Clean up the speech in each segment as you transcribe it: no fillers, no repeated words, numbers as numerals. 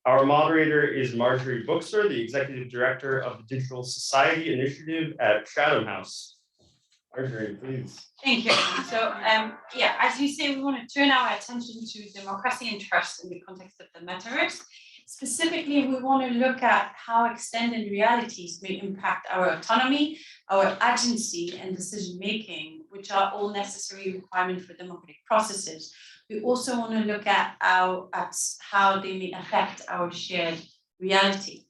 Our moderator is Marjorie Buchser, the Executive Director of the Digital Society Initiative at Chatham House. Marjorie, please. Thank you. So, yeah, as you say, we want to turn our attention to democracy and trust in the context of the metaverse. Specifically, we want to look at how extended realities may impact our autonomy, our agency, and decision-making, which are all necessary requirements for democratic processes. We also want to look at how they may affect our shared reality.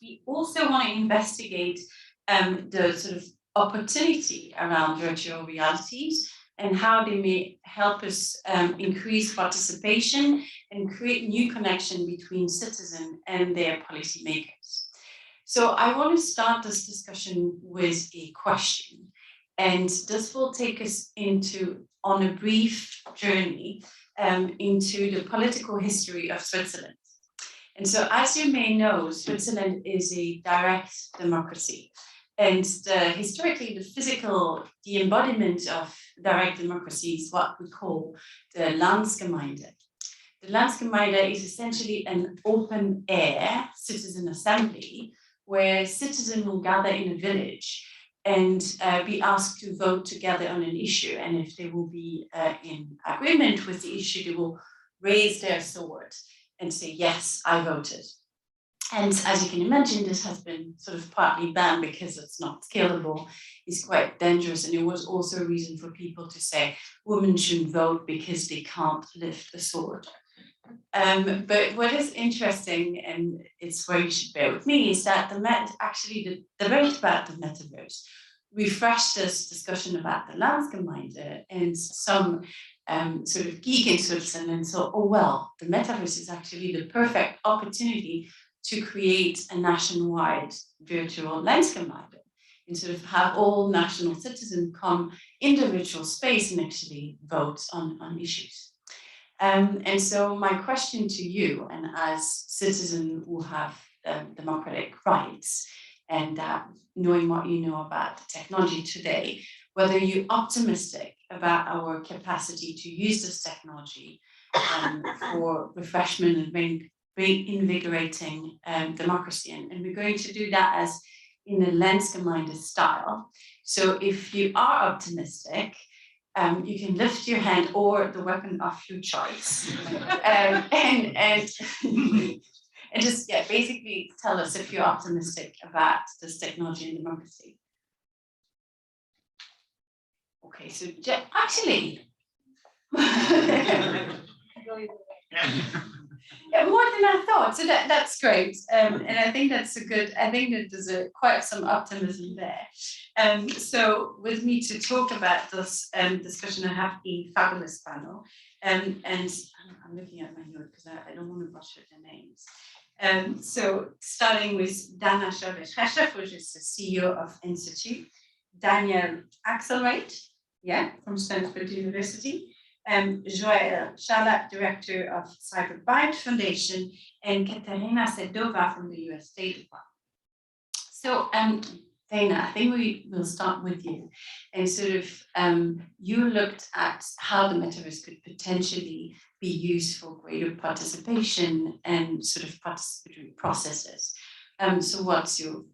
We also want to investigate the sort of opportunity around virtual realities and how they may help us increase participation and create new connection between citizens and their policymakers. So I want to start this discussion with a question, and this will take us on a brief journey into the political history of Switzerland. And so, as you may know, Switzerland is a direct democracy. And historically, the embodiment of direct democracy is what we call the Landsgemeinde. The Landsgemeinde is essentially an open air citizen assembly where citizens will gather in a village and be asked to vote together on an issue. And if they will be in agreement with the issue, they will raise their sword and say, yes, I voted. And as you can imagine, this has been sort of partly banned because it's not scalable, it's quite dangerous. And it was also a reason for people to say women shouldn't vote because they can't lift a sword. But what is interesting, and it's where you should bear with me, is that the debate about the metaverse refreshed this discussion about the Landsgemeinde, and some sort of geek in Switzerland thought, oh well, the metaverse is actually the perfect opportunity to create a nationwide virtual Landsgemeinde and sort of have all national citizens come in the virtual space and actually vote on issues. And so my question to you, and as citizens who have democratic rights, and knowing what you know about the technology today, whether you're optimistic about our capacity to use this technology for refreshment and reinvigorating democracy. And we're going to do that as in a Landsgemeinde style. So if you are optimistic, you can lift your hand or the weapon of your choice, and just basically tell us if you're optimistic about this technology and democracy. Okay, so actually, yeah, more than I thought. So that's great, and I think that's I think that there's quite some optimism there. So with me to talk about this discussion, I have a fabulous panel, and I'm looking at my note because I don't want to butcher their names. So starting with Dana Chermesh-Reshef, who is the CEO of InCItu, Daniel Akselrad, from Stanford University, Scharlat, Director of Cyber Bytes Foundation, and Katerina Sedova from the US State Department. So, Dana, I think we will start with you. And sort of, you looked at how the metaverse could potentially be used for greater participation and sort of participatory processes. So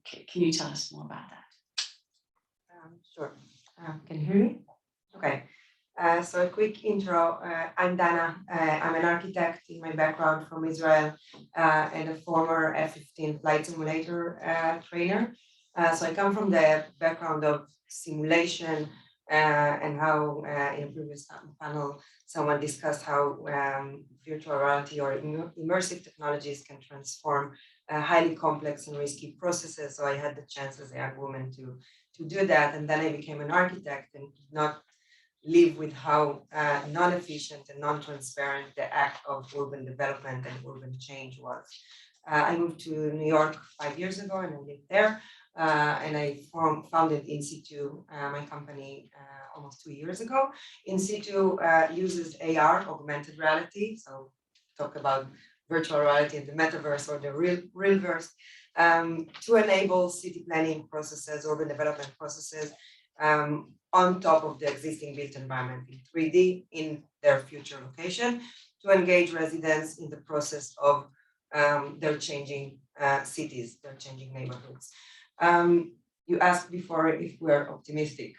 can you tell us more about that? Sure. Can you hear me? Okay. So a quick intro. I'm Dana. I'm an architect in my background from Israel and a former F-15 flight simulator trainer. So I come from the background of simulation and how in a previous panel someone discussed how virtual reality or immersive technologies can transform highly complex and risky processes. So I had the chance as a young woman to do that, and then I became an architect and did not live with how non-efficient and non-transparent the act of urban development and urban change was. I moved to New York 5 years ago and I lived there. And I founded InCItu, my company, almost 2 years ago. InCItu uses AR, augmented reality, so talk about virtual reality and the metaverse or the realverse, to enable city planning processes, urban development processes, on top of the existing built environment in 3D in their future location. to engage residents in the process of their changing cities, their changing neighborhoods. You asked before if we're optimistic.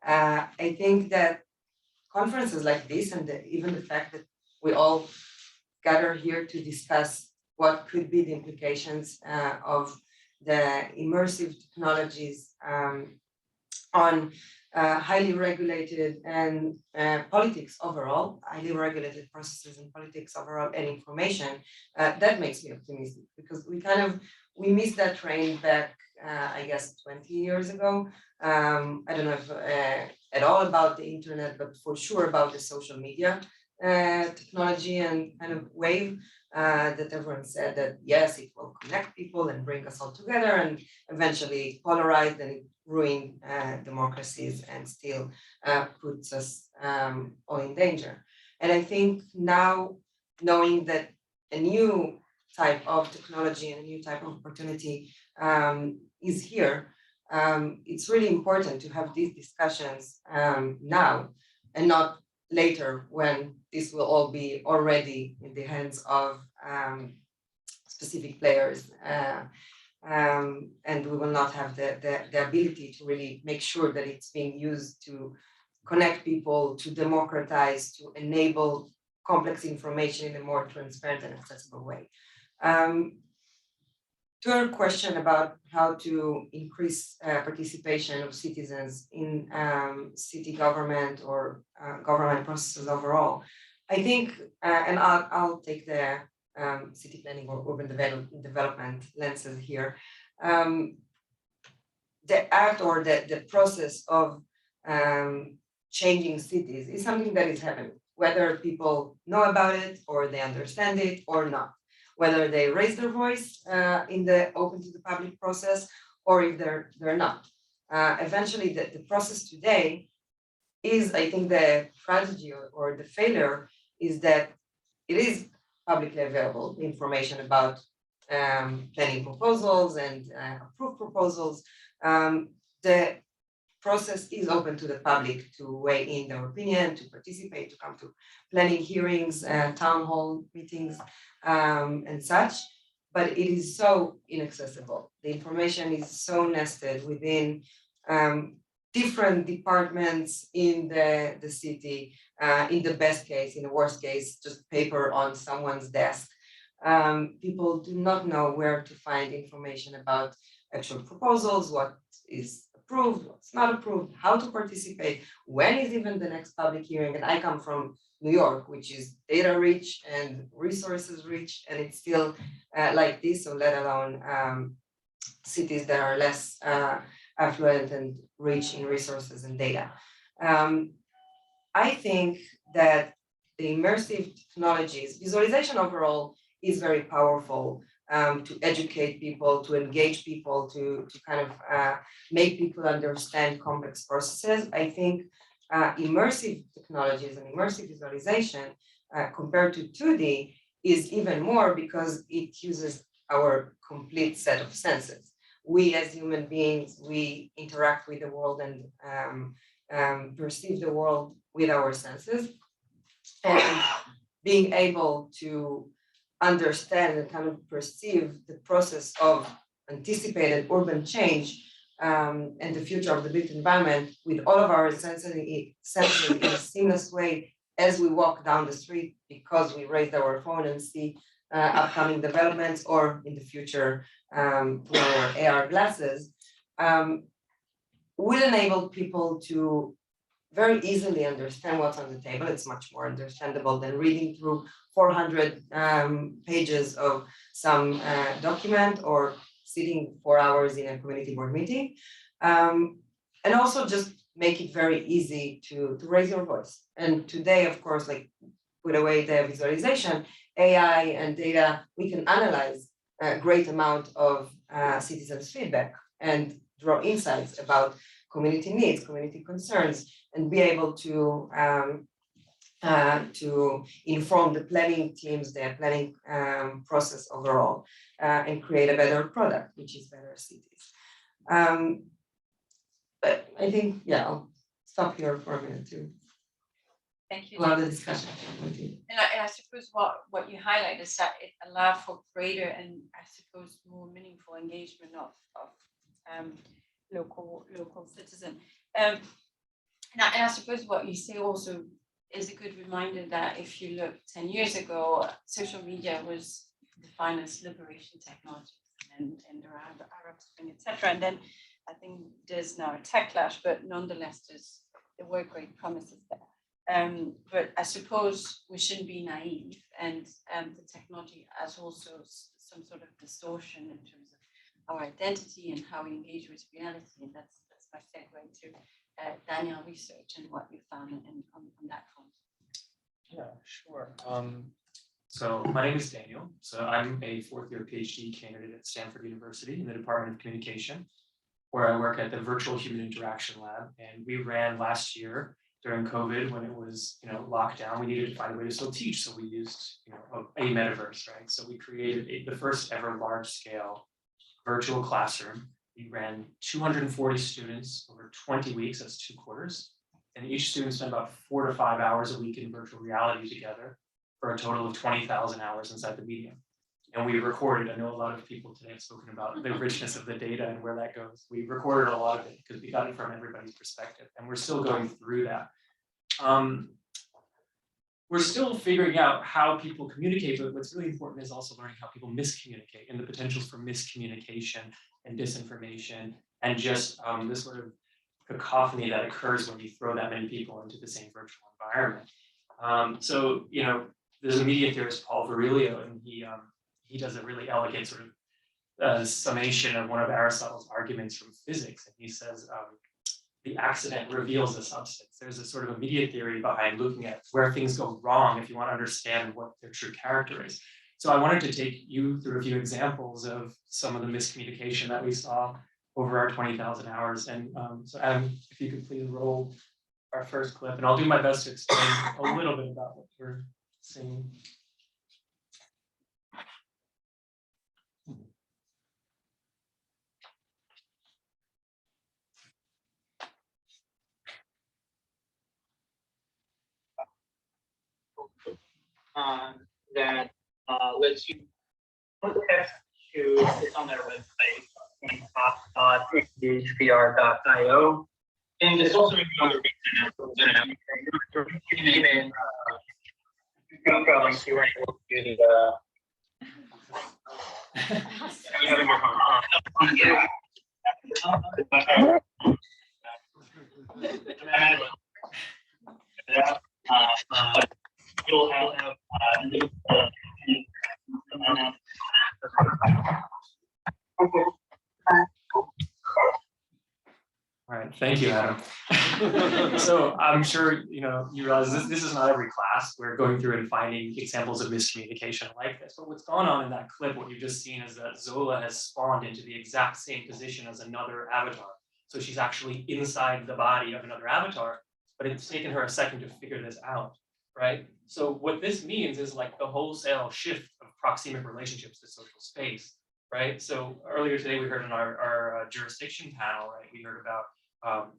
I think that conferences like this and even the fact that we all gather here to discuss what could be the implications of the immersive technologies on highly regulated and politics overall, highly regulated processes and politics overall and information, that makes me optimistic because we missed that train back, I guess, 20 years ago. I don't know if at all about the internet, but for sure about the social media technology and kind of wave that everyone said that yes, it will connect people and bring us all together and eventually polarize and ruin democracies and still puts us all in danger. And I think now knowing that a new type of technology and a new type of opportunity is here, it's really important to have these discussions now and not later when this will all be already in the hands of specific players. And we will not have the ability to really make sure that it's being used to connect people, to democratize, to enable complex information in a more transparent and accessible way. To your question about how to increase participation of citizens in city government or government processes overall, I think, and I'll take the city planning or urban development lenses here. The act or the process of changing cities is something that is happening, whether people know about it or they understand it or not, whether they raise their voice in the open to the public process or if they're not. Eventually, the process today is, I think, the tragedy or the failure is that it is publicly available, the information about planning proposals and approved proposals. The process is open to the public to weigh in their opinion, to participate, to come to planning hearings, town hall meetings, and such, but it is so inaccessible. The information is so nested within different departments in the city, in the best case, in the worst case, just paper on someone's desk. People do not know where to find information about actual proposals, what is approved, what's not approved, how to participate, when is even the next public hearing. And I come from New York, which is data rich and resources rich, and it's still like this, so let alone cities that are less affluent and rich in resources and data. I think that the immersive technologies, visualization overall is very powerful to educate people, to engage people, to kind of make people understand complex processes. I think immersive technologies and immersive visualization compared to 2D is even more because it uses our complete set of senses. We as human beings, we interact with the world and perceive the world with our senses. And being able to understand and kind of perceive the process of anticipated urban change and the future of the built environment with all of our senses in a seamless way as we walk down the street because we raised our phone and see upcoming developments or in the future through our AR glasses, will enable people to very easily understand what's on the table. It's much more understandable than reading through 400 pages of some document or sitting 4 hours in a community board meeting. And also just make it very easy to raise your voice. And today, of course, like put away the visualization, AI and data, we can analyze a great amount of citizens' feedback and draw insights about community needs, community concerns, and be able to inform the planning teams, their planning process overall, and create a better product, which is better cities. But I think, yeah, I'll stop here for a minute too. Thank you. to have the discussion. And I suppose what you highlight is that it allows for greater and I suppose more meaningful engagement of local citizen. And I suppose what you say also is a good reminder that if you look 10 years ago, social media was defined as liberation technology and the Arab Spring, etc. And then I think there's now a tech clash, but nonetheless, there were great promises there. But I suppose we shouldn't be naive, and the technology has also some sort of distortion in terms of our identity and how we engage with reality. And that's my segue to Daniel research and what you found on that front. Yeah, sure. So my name is Daniel. So I'm a fourth-year PhD candidate at Stanford University in the Department of Communication, where I work at the Virtual Human Interaction Lab. And we ran last year during COVID when it was, locked down. We needed to find a way to still teach, so we used, a metaverse, right? So we created the first ever large-scale virtual classroom. We ran 240 students over 20 weeks. That's 2 quarters. And each student spent about 4 to 5 hours a week in virtual reality together for a total of 20,000 hours inside the medium. And we recorded, I know a lot of people today have spoken about the richness of the data and where that goes. We recorded a lot of it because we got it from everybody's perspective, and we're still going through that. We're still figuring out how people communicate, but what's really important is also learning how people miscommunicate and the potentials for miscommunication and disinformation and just this sort of cacophony that occurs when you throw that many people into the same virtual environment. So, there's a media theorist, Paul Virilio, and he does a really elegant sort of summation of one of Aristotle's arguments from physics. And he says, the accident reveals the substance. There's a sort of a media theory behind looking at where things go wrong if you want to understand what their true character is. So I wanted to take you through a few examples of some of the miscommunication that we saw over our 20,000 hours. And so Adam, if you could please roll our first clip, and I'll do my best to explain a little bit about what we're seeing. That lets you put text to, it's on their website, hvr.io. And it's also another reason even problems you weren't able to do the you'll have All right, thank you, Adam. So I'm sure you realize this is not every class. We're going through and finding examples of miscommunication like this. But what's going on in that clip, what you've just seen, is that Zola has spawned into the exact same position as another avatar. So she's actually inside the body of another avatar, but it's taken her a second to figure this out, right? So what this means is like the wholesale shift of proxemic relationships to social space, right? So earlier today we heard in our jurisdiction panel, right? We heard about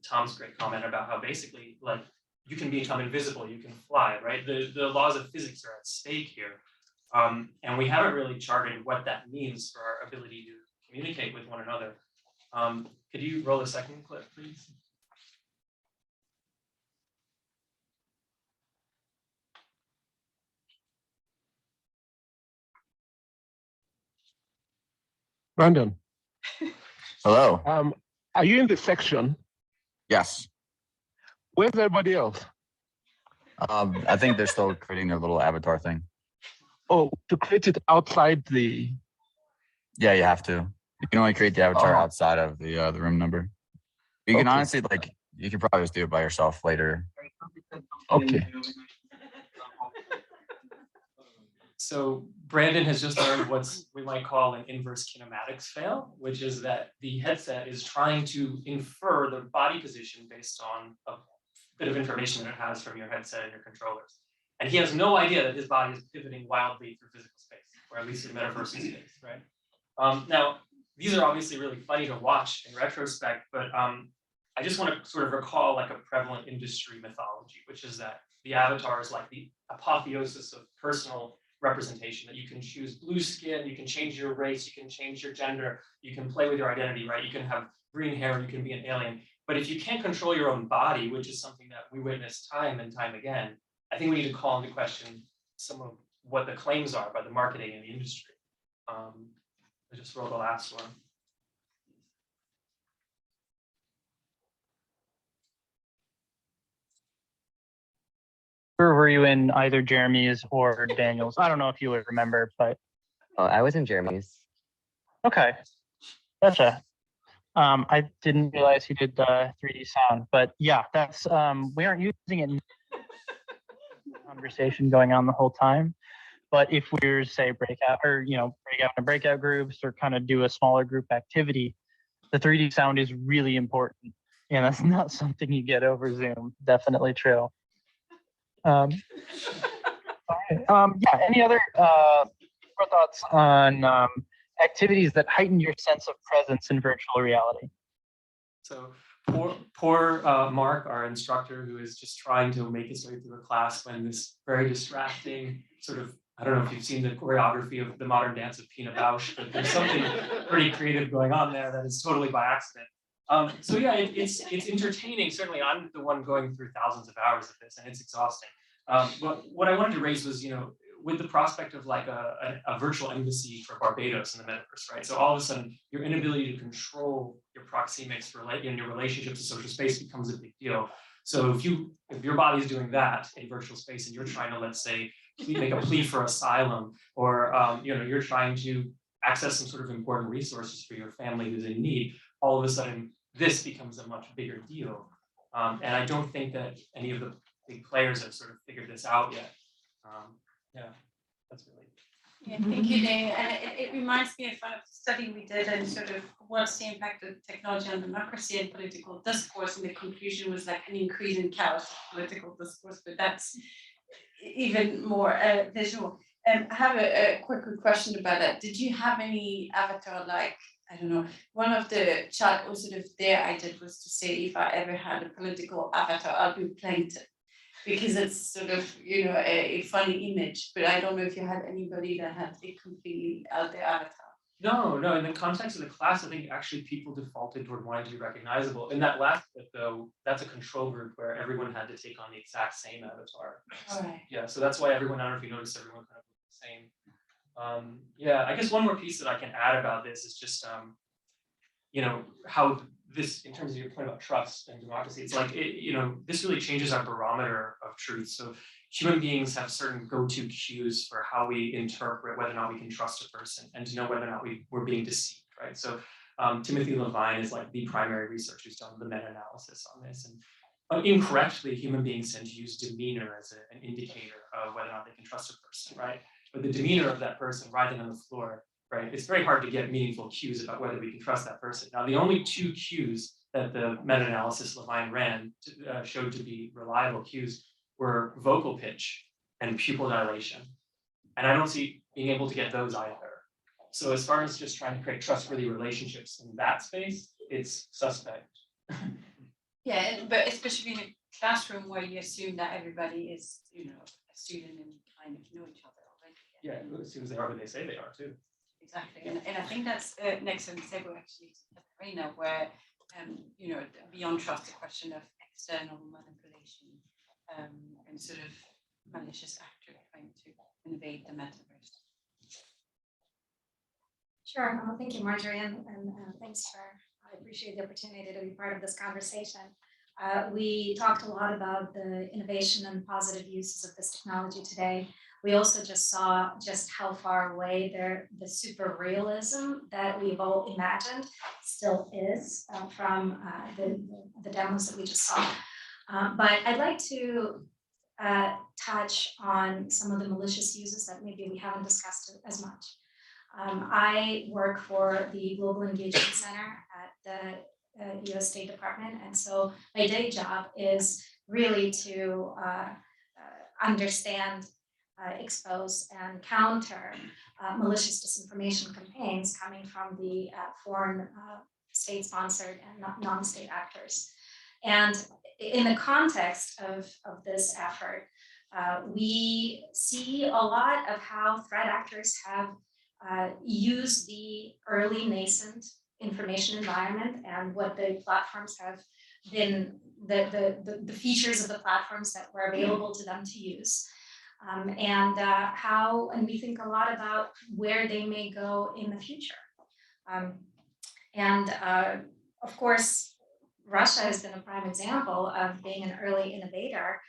Tom's great comment about how basically like you can become invisible, you can fly, right? The laws of physics are at stake here. And we haven't really charted what that means for our ability to communicate with one another. Could you roll a second clip, please? Brandon, Hello. are you in the section? Yes. Where's everybody else? I think they're still creating their little avatar thing. Oh, to create it outside the. Yeah, you have to. You can only create the avatar Oh. outside of the room number. You can Okay. honestly you could probably just do it by yourself later. Okay. So Brandon has just learned what we might call an inverse kinematics fail, which is that the headset is trying to infer the body position based on a bit of information that it has from your headset and your controllers. And he has no idea that his body is pivoting wildly through physical space, or at least in metaverse space, right? Now, these are obviously really funny to watch in retrospect, but I just want to sort of recall like a prevalent industry mythology, which is that the avatar is like the apotheosis of personal representation, that you can choose blue skin, you can change your race, you can change your gender, you can play with your identity, right? You can have green hair, you can be an alien. But if you can't control your own body, which is something that we witness time and time again, I think we need to call into question some of what the claims are by the marketing and the industry. I just rolled the last one. Where were you in either Jeremy's or Daniel's? I don't know if you would remember, but Oh, I was in Jeremy's. okay. Gotcha. I didn't realize you did 3D sound, but yeah, that's we aren't using it in conversation going on the whole time. But if we were to say break out in breakout groups or kind of do a smaller group activity, the 3D sound is really important. And that's not something you get over Zoom. Definitely true. Yeah, any other thoughts on activities that heighten your sense of presence in virtual reality? So poor Mark, our instructor, who is just trying to make his way through a class when this very distracting sort of, I don't know if you've seen the choreography of the modern dance of Pina Bausch, but there's something pretty creative going on there that is totally by accident. So yeah, it's entertaining. Certainly, I'm the one going through thousands of hours of this, and it's exhausting. But what I wanted to raise was, with the prospect of like a virtual embassy for Barbados in the metaverse, right? So all of a sudden, your inability to control your proxemics in your relationship to social space becomes a big deal. So if your body is doing that in virtual space, and you're trying to, let's say, make a plea for asylum, or you're trying to access some sort of important resources for your family who's in need, all of a sudden this becomes a much bigger deal. And I don't think that any of the big players have sort of figured this out yet. Yeah, that's really. Yeah, thank you, Dane. And it reminds me of one of the study we did and sort of what's the impact of technology on democracy and political discourse. And the conclusion was like an increase in chaos of political discourse, but that's even more visual. I have a quick question about that. Did you have any avatar, like, I don't know, one of the chat or sort of there I did was to say if I ever had a political avatar, I'd be Plankton. Because it's sort of, a funny image, but I don't know if you had anybody that had a completely out there avatar. No, in the context of the class, I think actually people defaulted toward wanting to be recognizable. In that last bit though, that's a control group where everyone had to take on the exact same avatar. All right. Yeah, so that's why everyone, I don't know if you noticed, everyone kind of looked the same. Yeah, I guess one more piece that I can add about this is just, how this, in terms of your point about trust and democracy, it's like, this really changes our barometer of truth. So human beings have certain go-to cues for how we interpret whether or not we can trust a person and to know whether or not we're being deceived, right? So Timothy Levine is like the primary researcher who's done the meta-analysis on this. And incorrectly, human beings tend to use demeanor as an indicator of whether or not they can trust a person, right? But the demeanor of that person writhing on the floor, right? It's very hard to get meaningful cues about whether we can trust that person. Now, the only two cues that the meta-analysis Levine ran showed to be reliable cues were vocal pitch and pupil dilation. And I don't see being able to get those either. So as far as just trying to create trustworthy relationships in that space, it's suspect. Yeah, but especially in a classroom where you assume that everybody is, a student and kind of know each other already. Yeah, as soon as they are who they say they are too. Exactly, and I think that's next on the table actually to Katerina, where beyond trust, the question of external manipulation and sort of malicious actor trying to invade the metaverse. Sure. Thank you, Marjorie, and thanks I appreciate the opportunity to be part of this conversation. We talked a lot about the innovation and positive uses of this technology today. We also just saw just how far away the super realism that we've all imagined still is from the demos that we just saw. But I'd like to touch on some of the malicious uses that maybe we haven't discussed as much. I work for the Global Engagement Center at the US State Department, and so my day job is really to understand, expose, and counter malicious disinformation campaigns coming from the foreign state-sponsored and non-state actors. And in the context of this effort, we see a lot of how threat actors have used the early nascent information environment and what the platforms have been, the features of the platforms that were available to them to use. And we think a lot about where they may go in the future. Of course, Russia has been a prime example of being an early innovator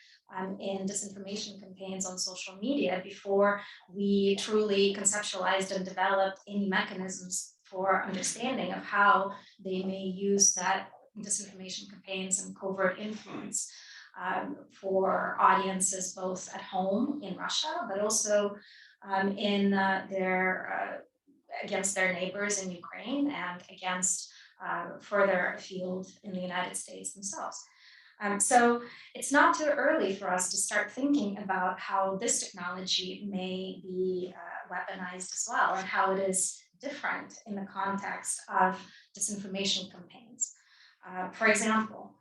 in disinformation campaigns on social media before we truly conceptualized and developed any mechanisms for understanding of how they may use that disinformation campaigns and covert influence for audiences both at home in Russia, but also in against their neighbors in Ukraine and against further afield in the United States themselves. So it's not too early for us to start thinking about how this technology may be weaponized as well, and how it is different in the context of disinformation campaigns. For example,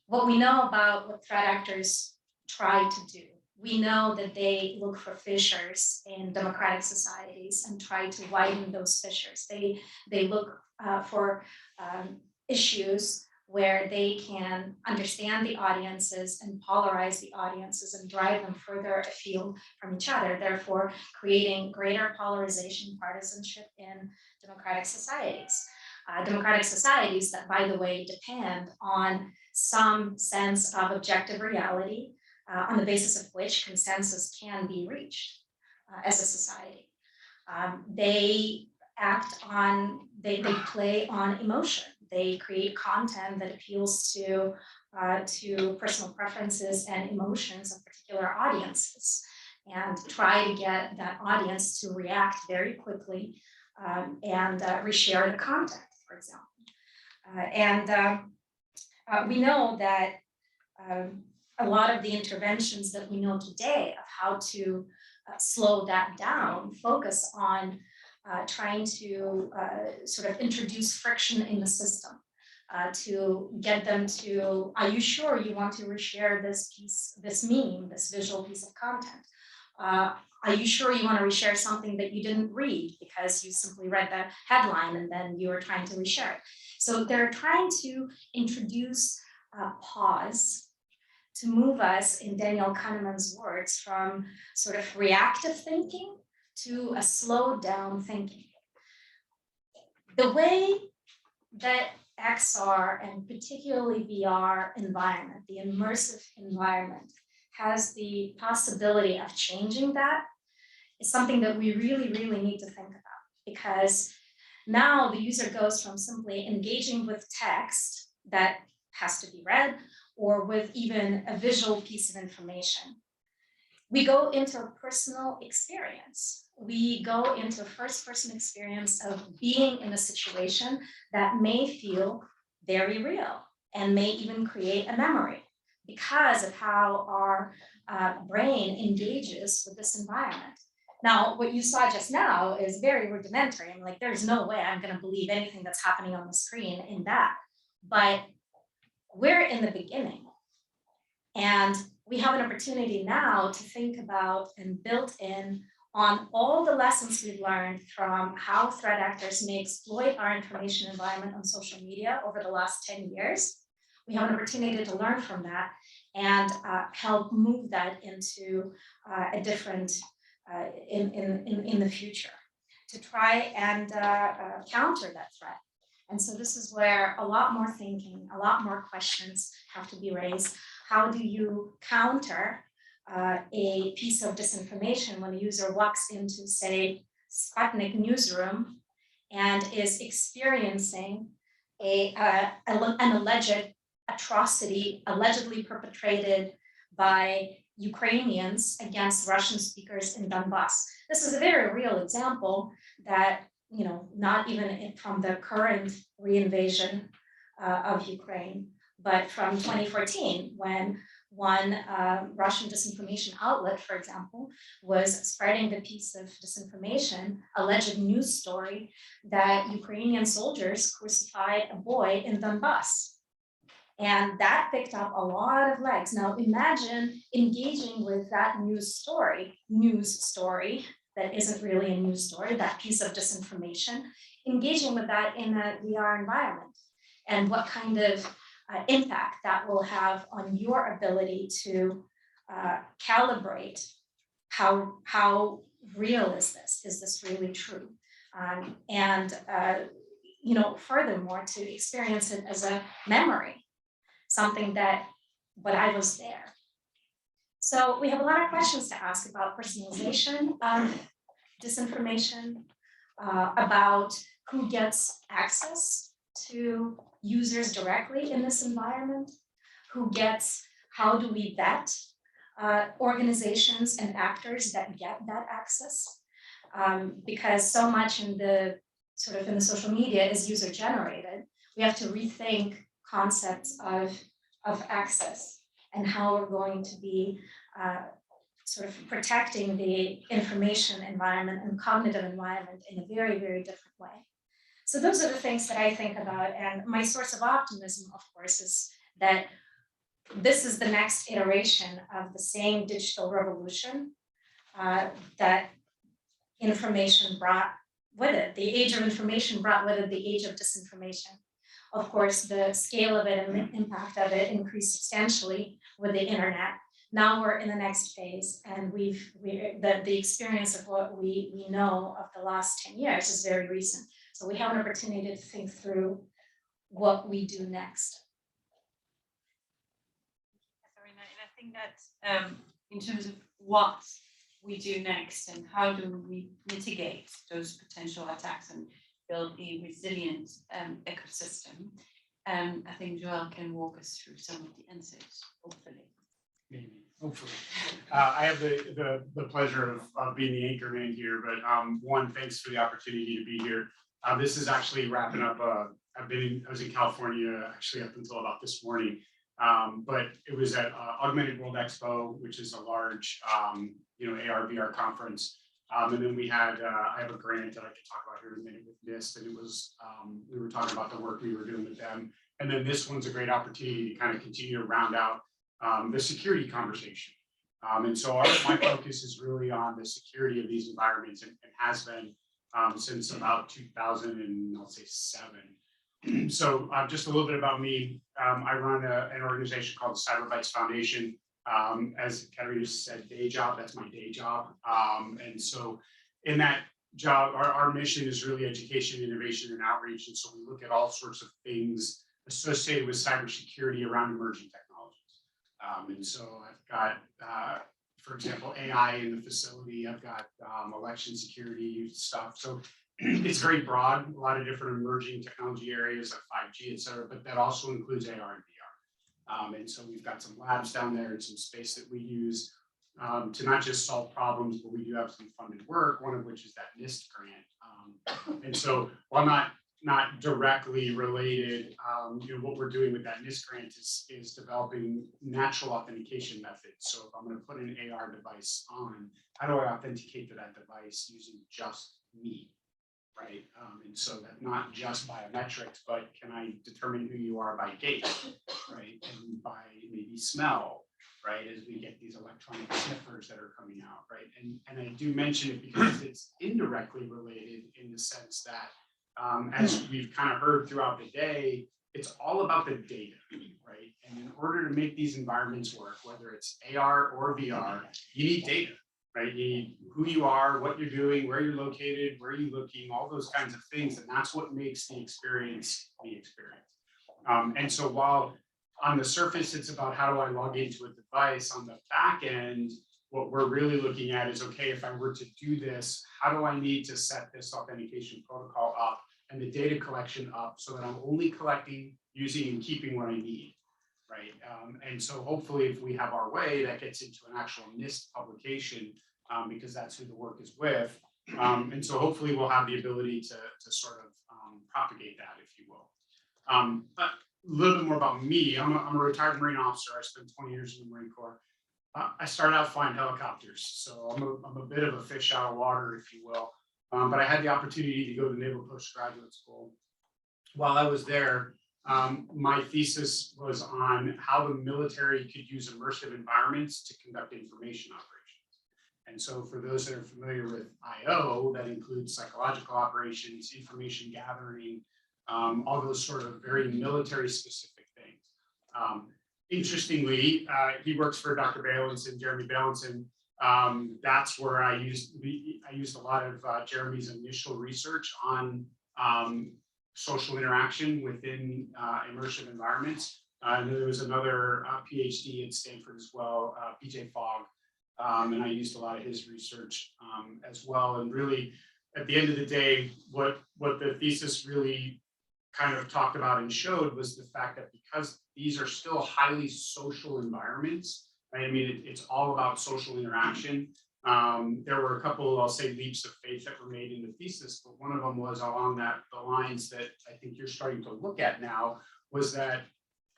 what we know about what threat actors try to do. We know that they look for fissures in democratic societies and try to widen those fissures. They look for issues where they can understand the audiences and polarize the audiences and drive them further afield from each other, therefore creating greater polarization, partisanship in democratic societies. Democratic societies that, by the way, depend on some sense of objective reality on the basis of which consensus can be reached as a society. They play on emotion. They create content that appeals to personal preferences and emotions of particular audiences, and try to get that audience to react very quickly and reshare the content, for example. We know that a lot of the interventions that we know today of how to slow that down focus on trying to sort of introduce friction in the system to get them to, are you sure you want to reshare this piece, this meme, this visual piece of content? Are you sure you want to reshare something that you didn't read because you simply read the headline and then you were trying to reshare it? So they're trying to introduce pause to move us, in Daniel Kahneman's words, from sort of reactive thinking to a slowed down thinking. The way that XR and particularly VR environment, the immersive environment, has the possibility of changing that is something that we really, really need to think about, because now the user goes from simply engaging with text that has to be read or with even a visual piece of information. We go into a personal experience. We go into a first-person experience of being in a situation that may feel very real and may even create a memory because of how our brain engages with this environment. Now, what you saw just now is very rudimentary. I'm like, there's no way I'm going to believe anything that's happening on the screen in that. But we're in the beginning. And we have an opportunity now to think about and build in on all the lessons we've learned from how threat actors may exploit our information environment on social media over the last 10 years. We have an opportunity to learn from that and help move that into a different, in the future, to try and counter that threat. And so this is where a lot more thinking, a lot more questions have to be raised. How do you counter a piece of disinformation when a user walks into, say, Sputnik newsroom and is experiencing an alleged atrocity allegedly perpetrated by Ukrainians against Russian speakers in Donbass? This is a very real example that, you know, not even from the current reinvasion of Ukraine, but from 2014, when one Russian disinformation outlet, for example, was spreading the piece of disinformation, alleged news story that Ukrainian soldiers crucified a boy in Donbass. And that picked up a lot of legs. Now imagine engaging with that news story that isn't really a news story, that piece of disinformation, engaging with that in a VR environment, and what kind of impact that will have on your ability to calibrate how real is this? Is this really true? You know, furthermore, to experience it as a memory, something that, but I was there. So we have a lot of questions to ask about personalization of disinformation, about who gets access to users directly in this environment, how do we vet organizations and actors that get that access? Because so much in the social media is user generated, we have to rethink concepts of access and how we're going to be protecting the information environment and cognitive environment in a very, very different way. So those are the things that I think about, and my source of optimism, of course, is that this is the next iteration of the same digital revolution that information brought with it. The age of information brought with it the age of disinformation. Of course, the scale of it and the impact of it increased substantially with the internet. Now we're in the next phase, and the experience of what we know of the last 10 years is very recent. So we have an opportunity to think through what we do next. Katerina, and I think that in terms of what we do next and how do we mitigate those potential attacks and build a resilient ecosystem, I think Joel can walk us through some of the answers, hopefully. Maybe, hopefully. I have the pleasure of being the anchorman here, but one, thanks for the opportunity to be here. This is actually wrapping up. I was in California actually up until about this morning, but it was at Augmented World Expo, which is a large, AR VR conference. And then we had, I have a grant that I can talk about here in a minute with NIST, and it was, we were talking about the work we were doing with them. And then this one's a great opportunity to kind of continue to round out the security conversation. And so my focus is really on the security of these environments, and has been since about 2007. So just a little bit about me. I run an organization called the Bytes Foundation. As Katerina said, day job, that's my day job. And so in that job, our mission is really education, innovation, and outreach. And so we look at all sorts of things associated with cybersecurity around emerging technologies. And so I've got, for example, AI in the facility. I've got election security stuff. So it's very broad, a lot of different emerging technology areas like 5G, et cetera, but that also includes AR and VR. And so we've got some labs down there and some space that we use to not just solve problems, but we do have some funded work, one of which is that NIST grant. And so while not directly related, what we're doing with that NIST grant is developing natural authentication methods. So if I'm going to put an AR device on, how do I authenticate to that device using just me? Right, and so that not just biometrics, but can I determine who you are by gait, right, and by maybe smell, right, as we get these electronic sniffers that are coming out, right, and I do mention it because it's indirectly related in the sense that, as we've kind of heard throughout the day, it's all about the data, right, and in order to make these environments work, whether it's AR or VR, you need data. Right, you need who you are, what you're doing, where you're located, where you're looking, all those kinds of things, and that's what makes the experience the experience. And so while on the surface it's about how do I log into a device, on the back end, what we're really looking at is, okay, if I were to do this, how do I need to set this authentication protocol up and the data collection up so that I'm only collecting, using, and keeping what I need. Right, and so hopefully if we have our way, that gets into an actual NIST publication, because that's who the work is with. And so hopefully we'll have the ability to sort of propagate that, if you will. A little bit more about me. I'm a retired Marine officer. I spent 20 years in the Marine Corps. I started out flying helicopters, so I'm a bit of a fish out of water, if you will. But I had the opportunity to go to Naval Postgraduate School. While I was there, my thesis was on how the military could use immersive environments to conduct information operations. And so for those that are familiar with IO, that includes psychological operations, information gathering, all those sort of very military specific things. Interestingly, he works for Dr. Balanson, Jeremy Balanson. That's where I used a lot of Jeremy's initial research on social interaction within immersive environments. And there was another PhD at Stanford as well, PJ Fogg, and I used a lot of his research as well. And really, at the end of the day, what the thesis really kind of talked about and showed was the fact that because these are still highly social environments, right? I mean, it's all about social interaction. There were a couple, I'll say, leaps of faith that were made in the thesis, but one of them was along the lines that I think you're starting to look at now, was that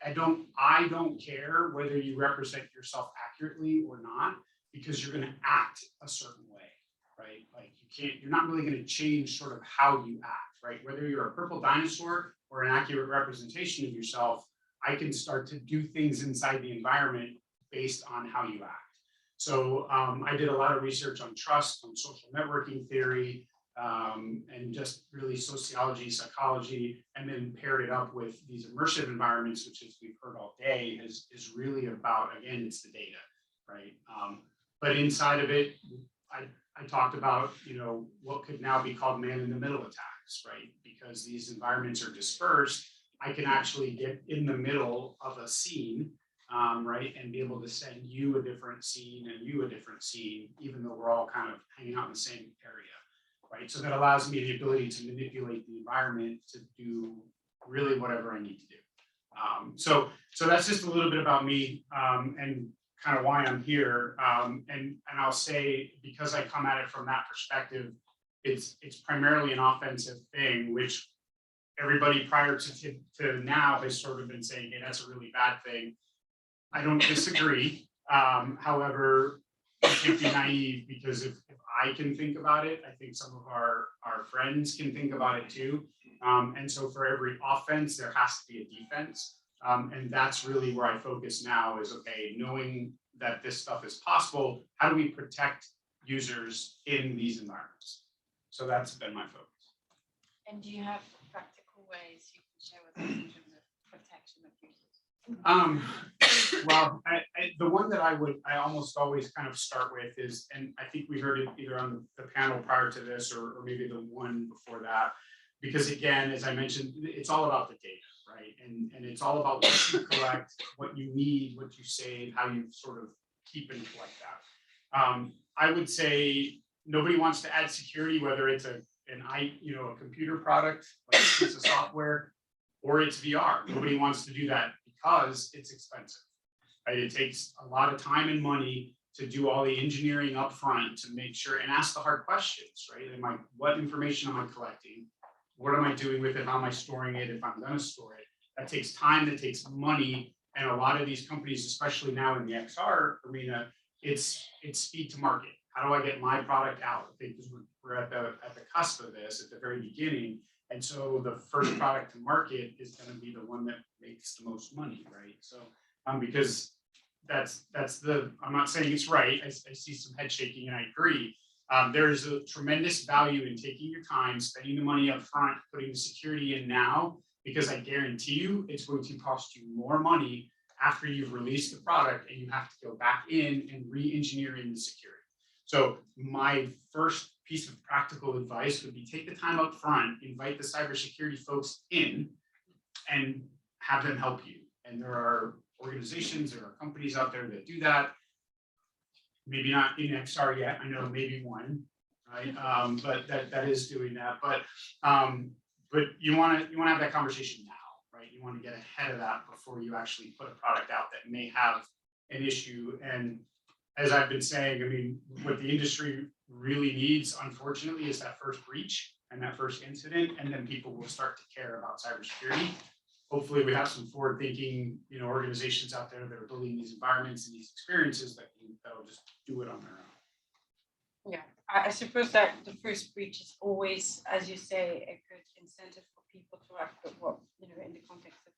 I don't care whether you represent yourself accurately or not, because you're going to act a certain way, right? Like you're not really going to change sort of how you act, right? Whether you're a purple dinosaur or an accurate representation of yourself, I can start to do things inside the environment based on how you act. So I did a lot of research on trust, on social networking theory, and just really sociology, psychology, and then paired it up with these immersive environments, which, as we've heard all day, is really about, again, it's the data, right? But inside of it, I talked about, what could now be called man-in-the-middle attacks, right? Because these environments are dispersed, I can actually get in the middle of a scene, right, and be able to send you a different scene and you a different scene, even though we're all kind of hanging out in the same area, right? So that allows me the ability to manipulate the environment to do really whatever I need to do. So that's just a little bit about me and kind of why I'm here. And I'll say, because I come at it from that perspective, it's primarily an offensive thing, which everybody prior to now has sort of been saying, hey, that's a really bad thing. I don't disagree. However, I can't be naive, because if I can think about it, I think some of our friends can think about it too. And so for every offense, there has to be a defense. And that's really where I focus now is, okay, knowing that this stuff is possible, how do we protect users in these environments? So that's been my focus. And do you have practical ways you can share with us in terms of protection of users? Well, the one that I almost always kind of start with is, and I think we heard it either on the panel prior to this or maybe the one before that, because again, as I mentioned, it's all about the data, right? And it's all about what you collect, what you need, what you save, how you sort of keep and collect that. I would say nobody wants to add security, whether it's a computer product, like a piece of software, or it's VR. Nobody wants to do that because it's expensive, right? It takes a lot of time and money to do all the engineering up front to make sure and ask the hard questions, right? What information am I collecting? What am I doing with it? How am I storing it if I'm going to store it? That takes time, that takes money. And a lot of these companies, especially now in the XR arena, it's speed to market. How do I get my product out? Because we're at the cusp of this at the very beginning. And so the first product to market is going to be the one that makes the most money, right? So because that's I'm not saying it's right. I see some head shaking and I agree. There is a tremendous value in taking your time, spending the money up front, putting the security in now, because I guarantee you it's going to cost you more money after you've released the product and you have to go back in and re-engineer in the security. So my first piece of practical advice would be take the time up front, invite the cybersecurity folks in and have them help you. And there are organizations, there are companies out there that do that. Maybe not in XR yet, I know maybe one, right? But that is doing that. But you want to have that conversation now, right? You want to get ahead of that before you actually put a product out that may have an issue. And as I've been saying, I mean, what the industry really needs, unfortunately, is that first breach and that first incident, and then people will start to care about cybersecurity. Hopefully, we have some forward-thinking, organizations out there that are building these environments and these experiences that'll just do it on their own. Yeah, I suppose that the first breach is always, as you say, a good incentive for people to have, in the context of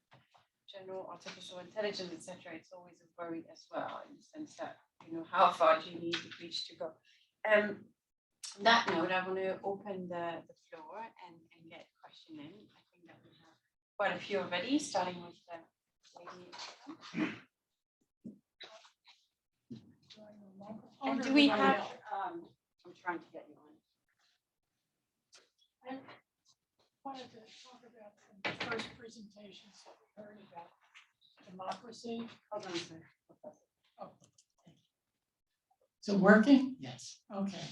know, artificial intelligence, etc., it's always a worry as well, in the sense that, you know, how far do you need the reach to go? On that note, I want to open the floor and get a question in. I think that we have quite a few already, starting with the lady. And do we have, I'm trying to get you on. I wanted to talk about the first presentations that we heard about democracy. Hold on a second. Oh, thank you. Is it working? Yes. Okay.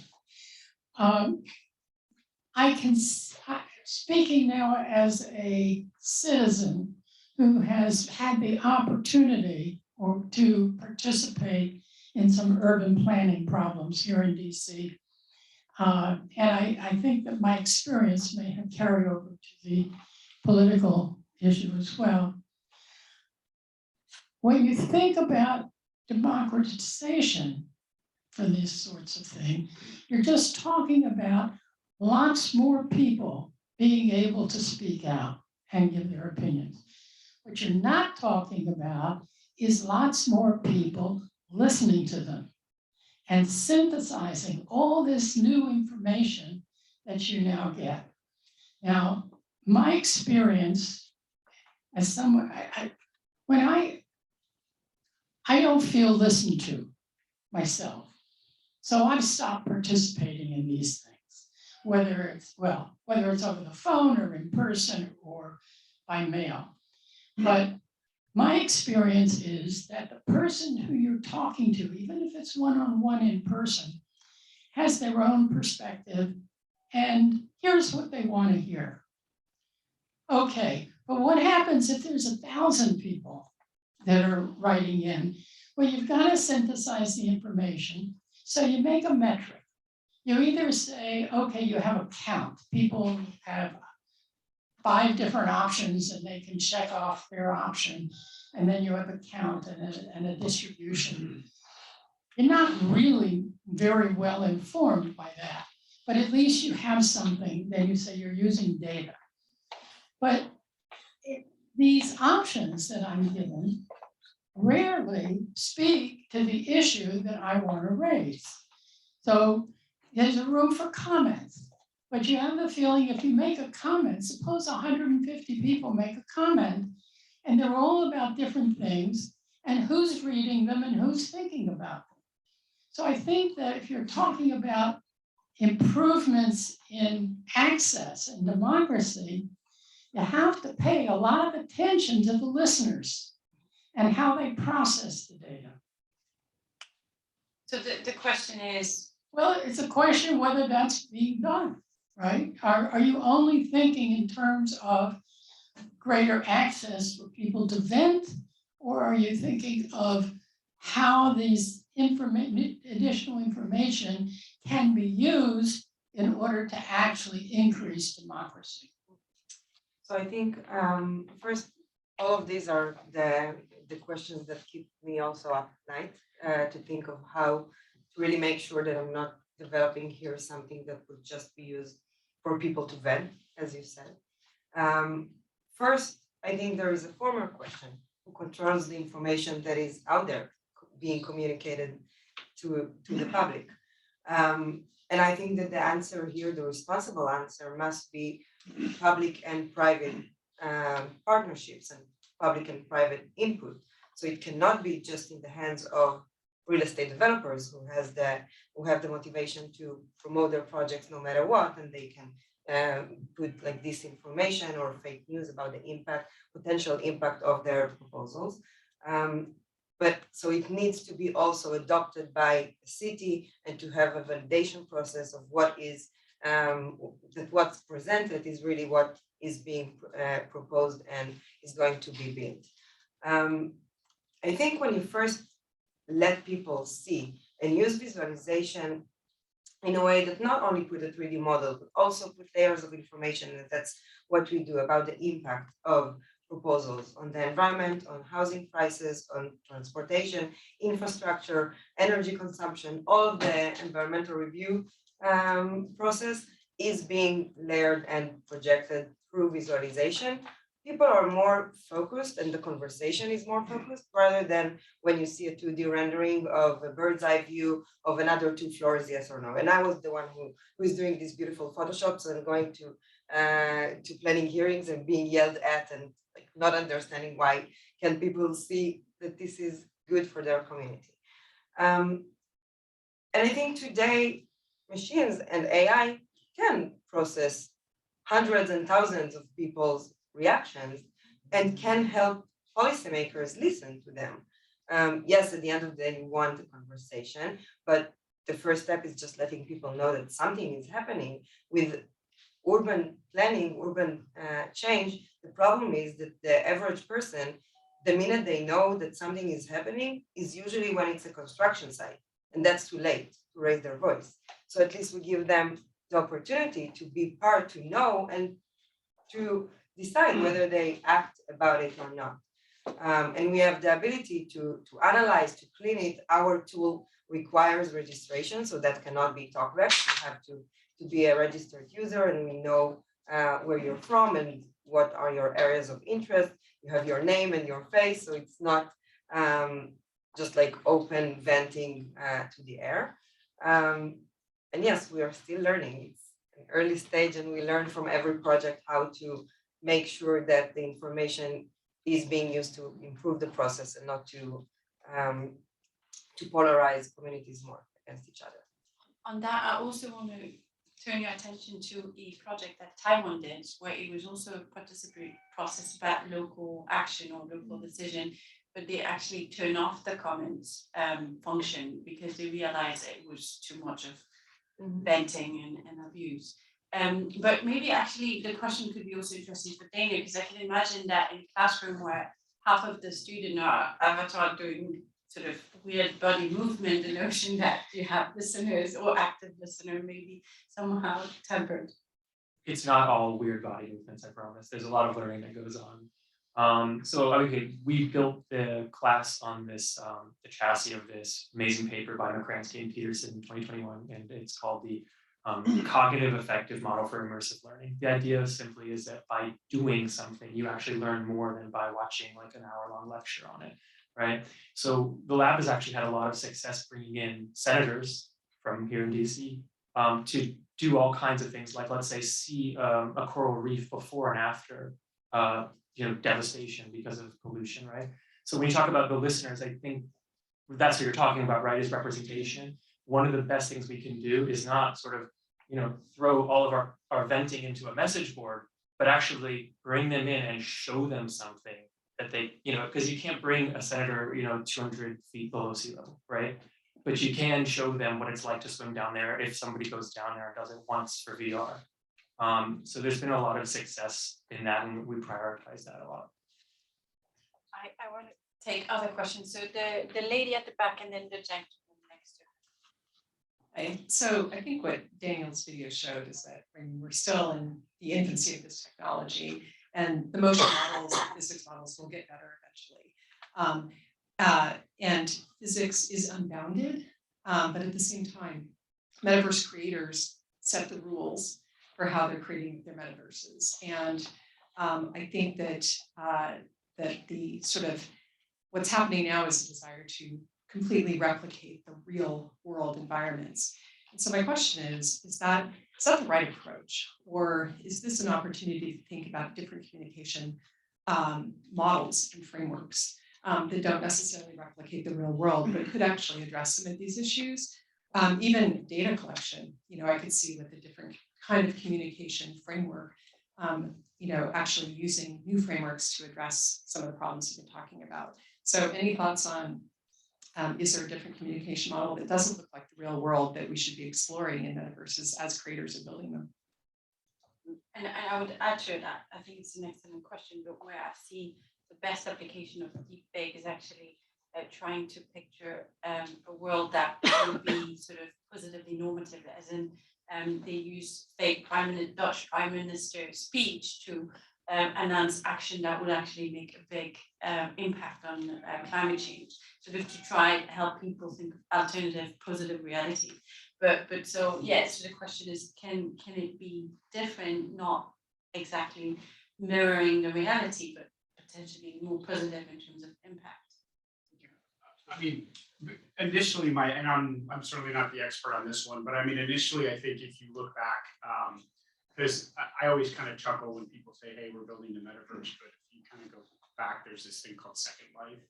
Speaking now as a citizen who has had the opportunity or to participate in some urban planning problems here in DC. And I think that my experience may have carried over to the political issue as well. When you think about democratization for these sorts of things, you're just talking about lots more people being able to speak out and give their opinions. What you're not talking about is lots more people listening to them and synthesizing all this new information that you now get. Now, my experience as someone, I don't feel listened to myself. So I've stopped participating in these things, whether it's over the phone or in person or by mail. But my experience is that the person who you're talking to, even if it's one-on-one in person, has their own perspective, and here's what they want to hear. Okay, but what happens if there's 1,000 people that are writing in? Well, you've got to synthesize the information, so you make a metric. You either say, okay, you have a count. People have 5 different options and they can check off their option, and then you have a count and a distribution. You're not really very well informed by that, but at least you have something that you say you're using data. But these options that I'm given rarely speak to the issue that I want to raise. So there's a room for comments, but you have the feeling if you make a comment, suppose 150 people make a comment, and they're all about different things, and who's reading them and who's thinking about them. So I think that if you're talking about improvements in access and democracy, you have to pay a lot of attention to the listeners and how they process the data. So the question is? Well, it's a question whether that's being done, right? Are you only thinking in terms of greater access for people to vent, or are you thinking of how these additional information can be used in order to actually increase democracy? So I think first, all of these are the questions that keep me also up at night to think of how to really make sure that I'm not developing here something that would just be used for people to vent, as you said. First, I think there is a former question: who controls the information that is out there being communicated to the public? And I think that the answer here, the responsible answer, must be public and private partnerships and public and private input. So it cannot be just in the hands of real estate developers who have the motivation to promote their projects no matter what, and they can put like disinformation or fake news about the potential impact of their proposals. But so it needs to be also adopted by the city and to have a validation process of what is that what's presented is really what is being proposed and is going to be built. I think when you first let people see and use visualization in a way that not only put a 3D model, but also put layers of information, and that's what we do about the impact of proposals on the environment, on housing prices, on transportation, infrastructure, energy consumption, all of the environmental review process is being layered and projected through visualization. people are more focused and the conversation is more focused rather than when you see a 2D rendering of a bird's eye view of another 2 floors, yes or no. And I was the one who is doing these beautiful Photoshops and going to planning hearings and being yelled at and like not understanding why can people see that this is good for their community. And I think today machines and AI can process hundreds and thousands of people's reactions and can help policymakers listen to them. Yes, at the end of the day, you want a conversation, but the first step is just letting people know that something is happening with urban planning, urban change. The problem is that the average person, the minute they know that something is happening, is usually when it's a construction site, and that's too late to raise their voice. So at least we give them the opportunity to be part, to know, and to decide whether they act about it or not. And we have the ability to analyze, to clean it. Our tool requires registration, so that cannot be talkback. You have to be a registered user, and we know where you're from and what are your areas of interest. You have your name and your face, so it's not just like open venting to the air. And yes, we are still learning. It's an early stage, and we learn from every project how to make sure that the information is being used to improve the process and not to polarize communities more against each other. On that, I also want to turn your attention to a project that Taiwan did, where it was also a participatory process about local action or local decision, but they actually turned off the comments function because they realized it was too much of venting and abuse. But maybe actually the question could be also interesting for Dana, because I can imagine that in a classroom where half of the students are avatar doing sort of weird body movement, the notion that you have listeners or active listener maybe somehow tempered. It's not all weird body movements, I promise. There's a lot of learning that goes on. So okay, we built the class on this, the chassis of this amazing paper by McCransky and Peterson in 2021, and it's called the cognitive effective model for immersive learning. The idea simply is that by doing something, you actually learn more than by watching like an hour-long lecture on it, right? So the lab has actually had a lot of success bringing in senators from here in DC to do all kinds of things, like let's say see a coral reef before and after devastation because of pollution, right? So when you talk about the listeners, I think that's what you're talking about, right, is representation. One of the best things we can do is not sort of, throw all of our venting into a message board, but actually bring them in and show them something that they, because you can't bring a senator, 200 feet below sea level, right? But you can show them what it's like to swim down there if somebody goes down there and does it once for VR. So there's been a lot of success in that, and we prioritize that a lot. I want to take other questions. So the lady at the back and then the gentleman next to her. So I think what Daniel's video showed is that when we're still in the infancy of this technology, and the motion models, and physics models will get better eventually. And physics is unbounded, but at the same time, metaverse creators set the rules for how they're creating their metaverses. And I think that that the sort of what's happening now is a desire to completely replicate the real world environments. And so my question is that the right approach, or is this an opportunity to think about different communication models and frameworks that don't necessarily replicate the real world, but could actually address some of these issues? Even data collection, I could see with a different kind of communication framework, actually using new frameworks to address some of the problems you've been talking about. So any thoughts on, is there a different communication model that doesn't look like the real world that we should be exploring in metaverses as creators of building them? And I would add to that, I think it's an excellent question, but where I see the best application of deepfake is actually trying to picture a world that will be sort of positively normative, as in they use fake Dutch Prime Minister speech to announce action that would actually make a big impact on climate change, sort of to try to help people think of alternative positive reality. But so yeah, so the question is, can it be different? Not exactly mirroring the reality, but potentially more positive in terms of impact. I mean, initially and I'm certainly not the expert on this one, but I mean, initially, I think if you look back, because I always kind of chuckle when people say, hey, we're building the metaverse, but if you kind of go back, there's this thing called Second Life.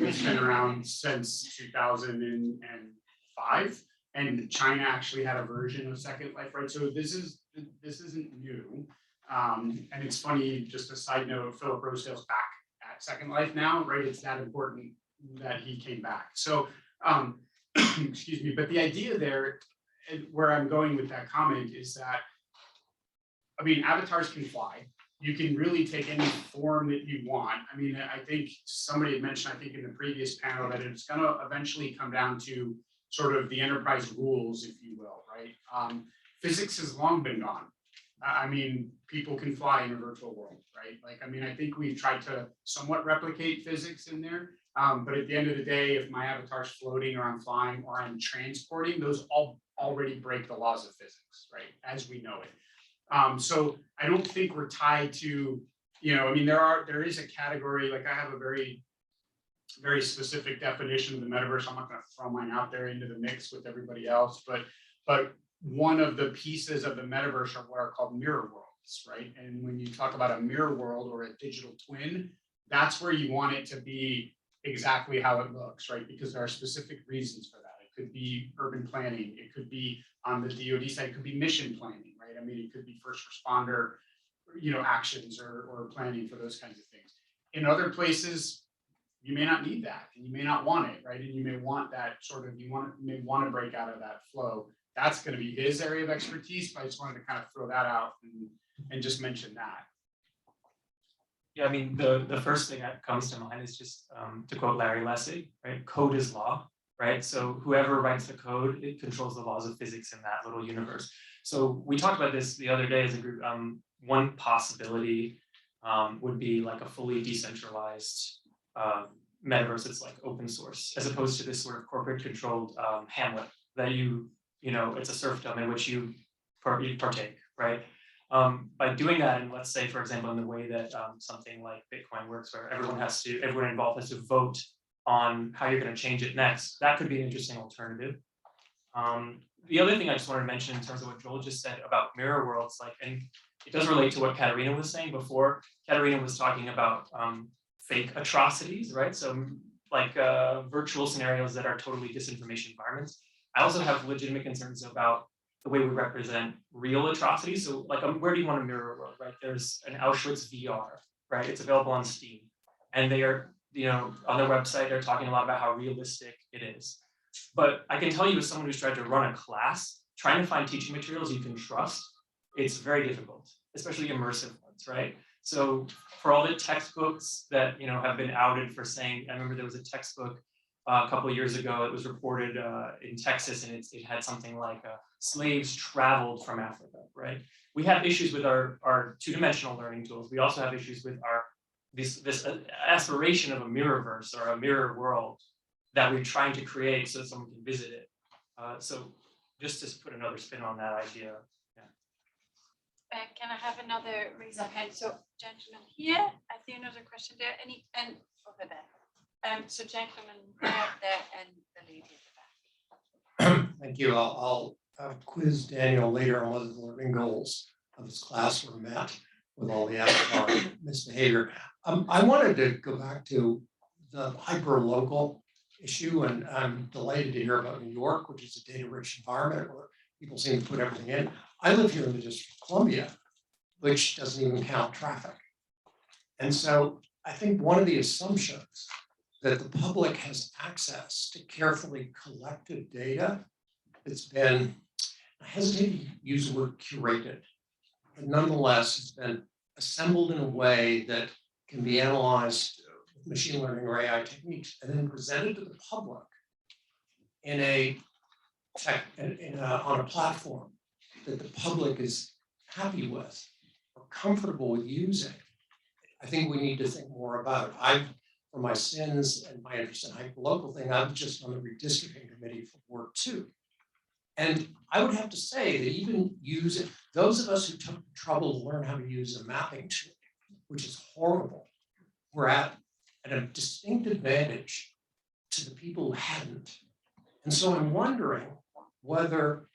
It's been around since 2005, and China actually had a version of Second Life, right? So this isn't new. And it's funny, just a side note, Philip Rosedale's back at Second Life now, right? It's that important that he came back. So, excuse me, but the idea there, and where I'm going with that comment is that, I mean, avatars can fly. You can really take any form that you want. I mean, I think somebody had mentioned, I think in the previous panel, that it's going to eventually come down to sort of the enterprise rules, if you will, right? Physics has long been gone. I mean, people can fly in a virtual world, right? Like, I mean, I think we've tried to somewhat replicate physics in there. But at the end of the day, if my avatar's floating or I'm flying or I'm transporting, those all already break the laws of physics, right? As we know it. So I don't think we're tied to, you know, I mean, there is a category, like I have a very specific definition of the metaverse. I'm not going to throw mine out there into the mix with everybody else, but one of the pieces of the metaverse are what are called mirror worlds, right? And when you talk about a mirror world or a digital twin, that's where you want it to be exactly how it looks, right? Because there are specific reasons for that. It could be urban planning. It could be on the DoD side, it could be mission planning, right? I mean, it could be first responder, you know, actions or planning for those kinds of things. In other places, you may not need that and you may not want it, right? And you may want that sort of, may want to break out of that flow. That's going to be his area of expertise, but I just wanted to kind of throw that out and just mention that. Yeah, I mean, the first thing that comes to mind is just to quote Larry Lessig, right? Code is law, right? So whoever writes the code, it controls the laws of physics in that little universe. So we talked about this the other day as a group. One possibility would be like a fully decentralized metaverse that's like open source, as opposed to this sort of corporate controlled hamlet that you know, it's a serfdom in which you partake, right? By doing that, and let's say, for example, in the way that something like Bitcoin works, where everyone involved has to vote on how you're going to change it next, that could be an interesting alternative. The other thing I just wanted to mention in terms of what Joel just said about mirror worlds, like, and it does relate to what Katerina was saying before. Katerina was talking about fake atrocities, right? So like virtual scenarios that are totally disinformation environments. I also have legitimate concerns about the way we represent real atrocities. So like, where do you want a mirror world, right? There's an Auschwitz VR, right? It's available on Steam. And they are, you know, on their website, they're talking a lot about how realistic it is. But I can tell you as someone who's tried to run a class, trying to find teaching materials you can trust, it's very difficult, especially immersive ones, right? So for all the textbooks that, you know, have been outed for saying, I remember there was a textbook a couple of years ago, it was reported in Texas, and it had something like slaves traveled from Africa, right? We have issues with our two-dimensional learning tools. We also have issues with this aspiration of a mirrorverse or a mirror world that we're trying to create so that someone can visit it. So just to put another spin on that idea. Yeah. Can I have another raise of hand? So gentlemen here, I see another question there, and over there. So gentlemen right there and the lady at the back. Thank you. I'll quiz Daniel later on whether the learning goals of this class were met with all the avatar misbehavior. I wanted to go back to the hyper-local issue, and I'm delighted to hear about New York, which is a data-rich environment where people seem to put everything in. I live here in the District of Columbia, which doesn't even count traffic. And so I think one of the assumptions that the public has access to carefully collected data that's been, I hesitate to use the word curated, but nonetheless has been assembled in a way that can be analyzed with machine learning or AI techniques and then presented to the public in on a platform that the public is happy with or comfortable with using. I think we need to think more about it. For my sins and my interest in hyperlocal thing, I'm just on the redistricting committee for Ward 2. And I would have to say that even those of us who took the trouble to learn how to use a mapping tool, which is horrible, were at a distinct advantage to the people who hadn't. And so I'm wondering whether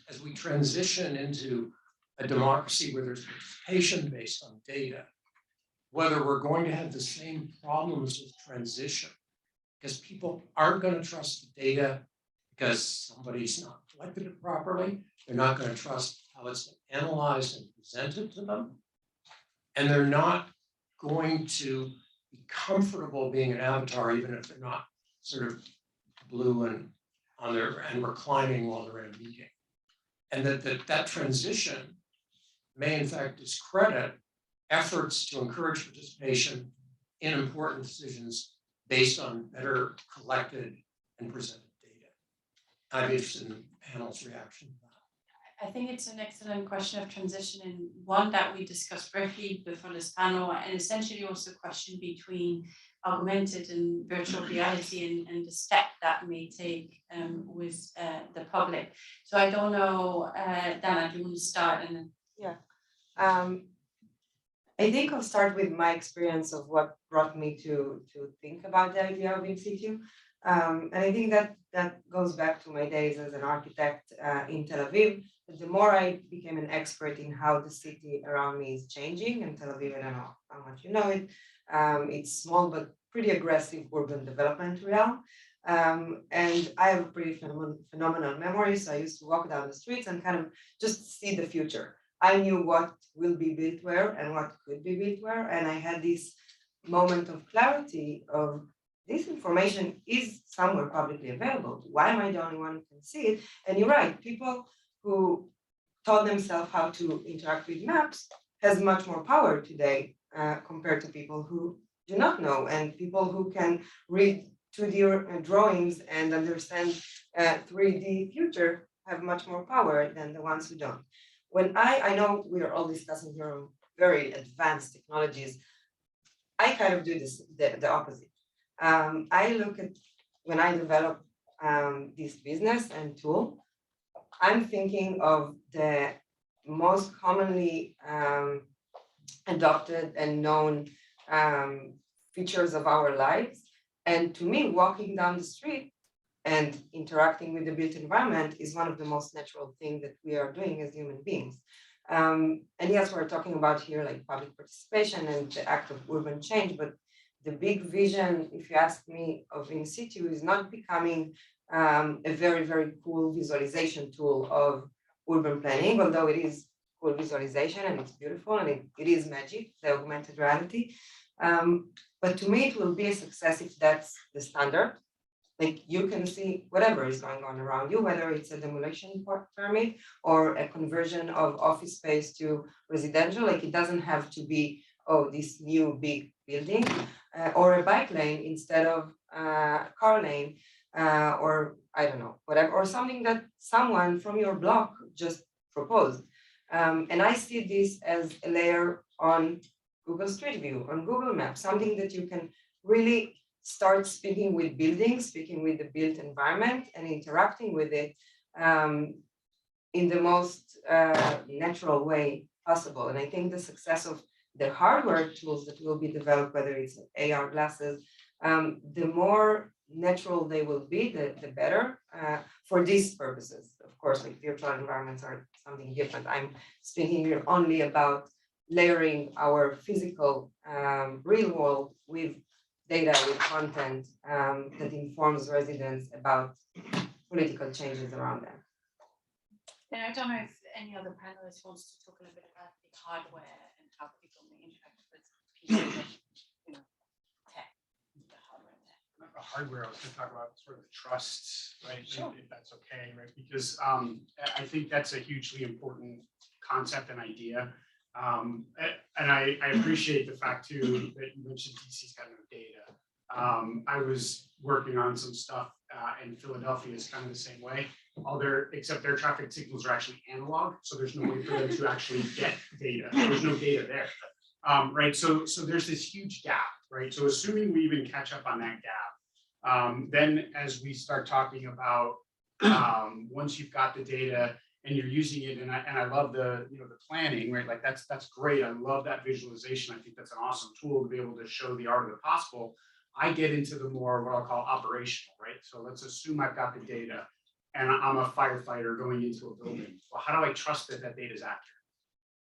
as we transition into a democracy where there's participation based on data, whether we're going to have the same problems with transition, because people aren't going to trust the data because somebody's not collected it properly. They're not going to trust how it's been analyzed and presented to them. And they're not going to be comfortable being an avatar, even if they're not sort of blue and reclining while they're in a meeting. And that transition may in fact discredit efforts to encourage participation in important decisions based on better collected and presented data. I'd be interested in the panel's reaction to that. I think it's an excellent question of transition, and one that we discussed briefly before this panel, and essentially also a question between augmented and virtual reality and the step that may take with the public. So I don't know, Dana, do you want to start? And then Yeah. I think I'll start with my experience of what brought me to think about the idea of InCItu. And I think that goes back to my days as an architect in Tel Aviv. The more I became an expert in how the city around me is changing, and Tel Aviv, I don't know how much you know it, it's small but pretty aggressive urban development realm. And I have a pretty phenomenal memory, so I used to walk down the streets and kind of just see the future. I knew what will be built where and what could be built where, and I had this moment of clarity of this information is somewhere publicly available. Why am I the only one who can see it? And you're right, people who taught themselves how to interact with maps has much more power today compared to people who do not know, and people who can read 2D drawings and understand 3D future have much more power than the ones who don't. When I know we are all discussing here on very advanced technologies, I kind of do the opposite. I look at when I develop this business and tool, I'm thinking of the most commonly adopted and known features of our lives. And to me, walking down the street and interacting with the built environment is one of the most natural things that we are doing as human beings. And yes, we're talking about here like public participation and the act of urban change, but the big vision, if you ask me, of InCItu is not becoming a very, very cool visualization tool of urban planning, although it is cool visualization and it's beautiful and it is magic, the augmented reality. But to me, it will be a success if that's the standard. Like you can see whatever is going on around you, whether it's a demolition permit or a conversion of office space to residential. Like it doesn't have to be, oh, this new big building or a bike lane instead of a car lane or I don't know, whatever, or something that someone from your block just proposed. And I see this as a layer on Google Street View, on Google Maps, something that you can really start speaking with buildings, speaking with the built environment and interacting with it in the most natural way possible. And I think the success of the hardware tools that will be developed, whether it's AR glasses, the more natural they will be, the better for these purposes. Of course, like virtual environments are something different. I'm speaking here only about layering our physical real world with data, with content that informs residents about political changes around them. And I don't know if any other panelists wants to talk a little bit about the hardware and how people may interact with pieces of, tech, the hardware and tech. Hardware, I was going to talk about sort of the trust, right? Sure. If that's okay, right? Because I think that's a hugely important concept and idea. And I appreciate the fact too that you mentioned DC's got no data. I was working on some stuff in Philadelphia is kind of the same way. Except their traffic signals are actually analog, so there's no way for them to actually get data. There's no data there, right? So there's this huge gap, right? So assuming we even catch up on that gap, then as we start talking about once you've got the data and you're using it, and I love the, you know, the planning, right? Like that's great. I love that visualization. I think that's an awesome tool to be able to show the art of the possible. I get into the more what I'll call operational, right? So let's assume I've got the data and I'm a firefighter going into a building. Well, how do I trust that that data is accurate,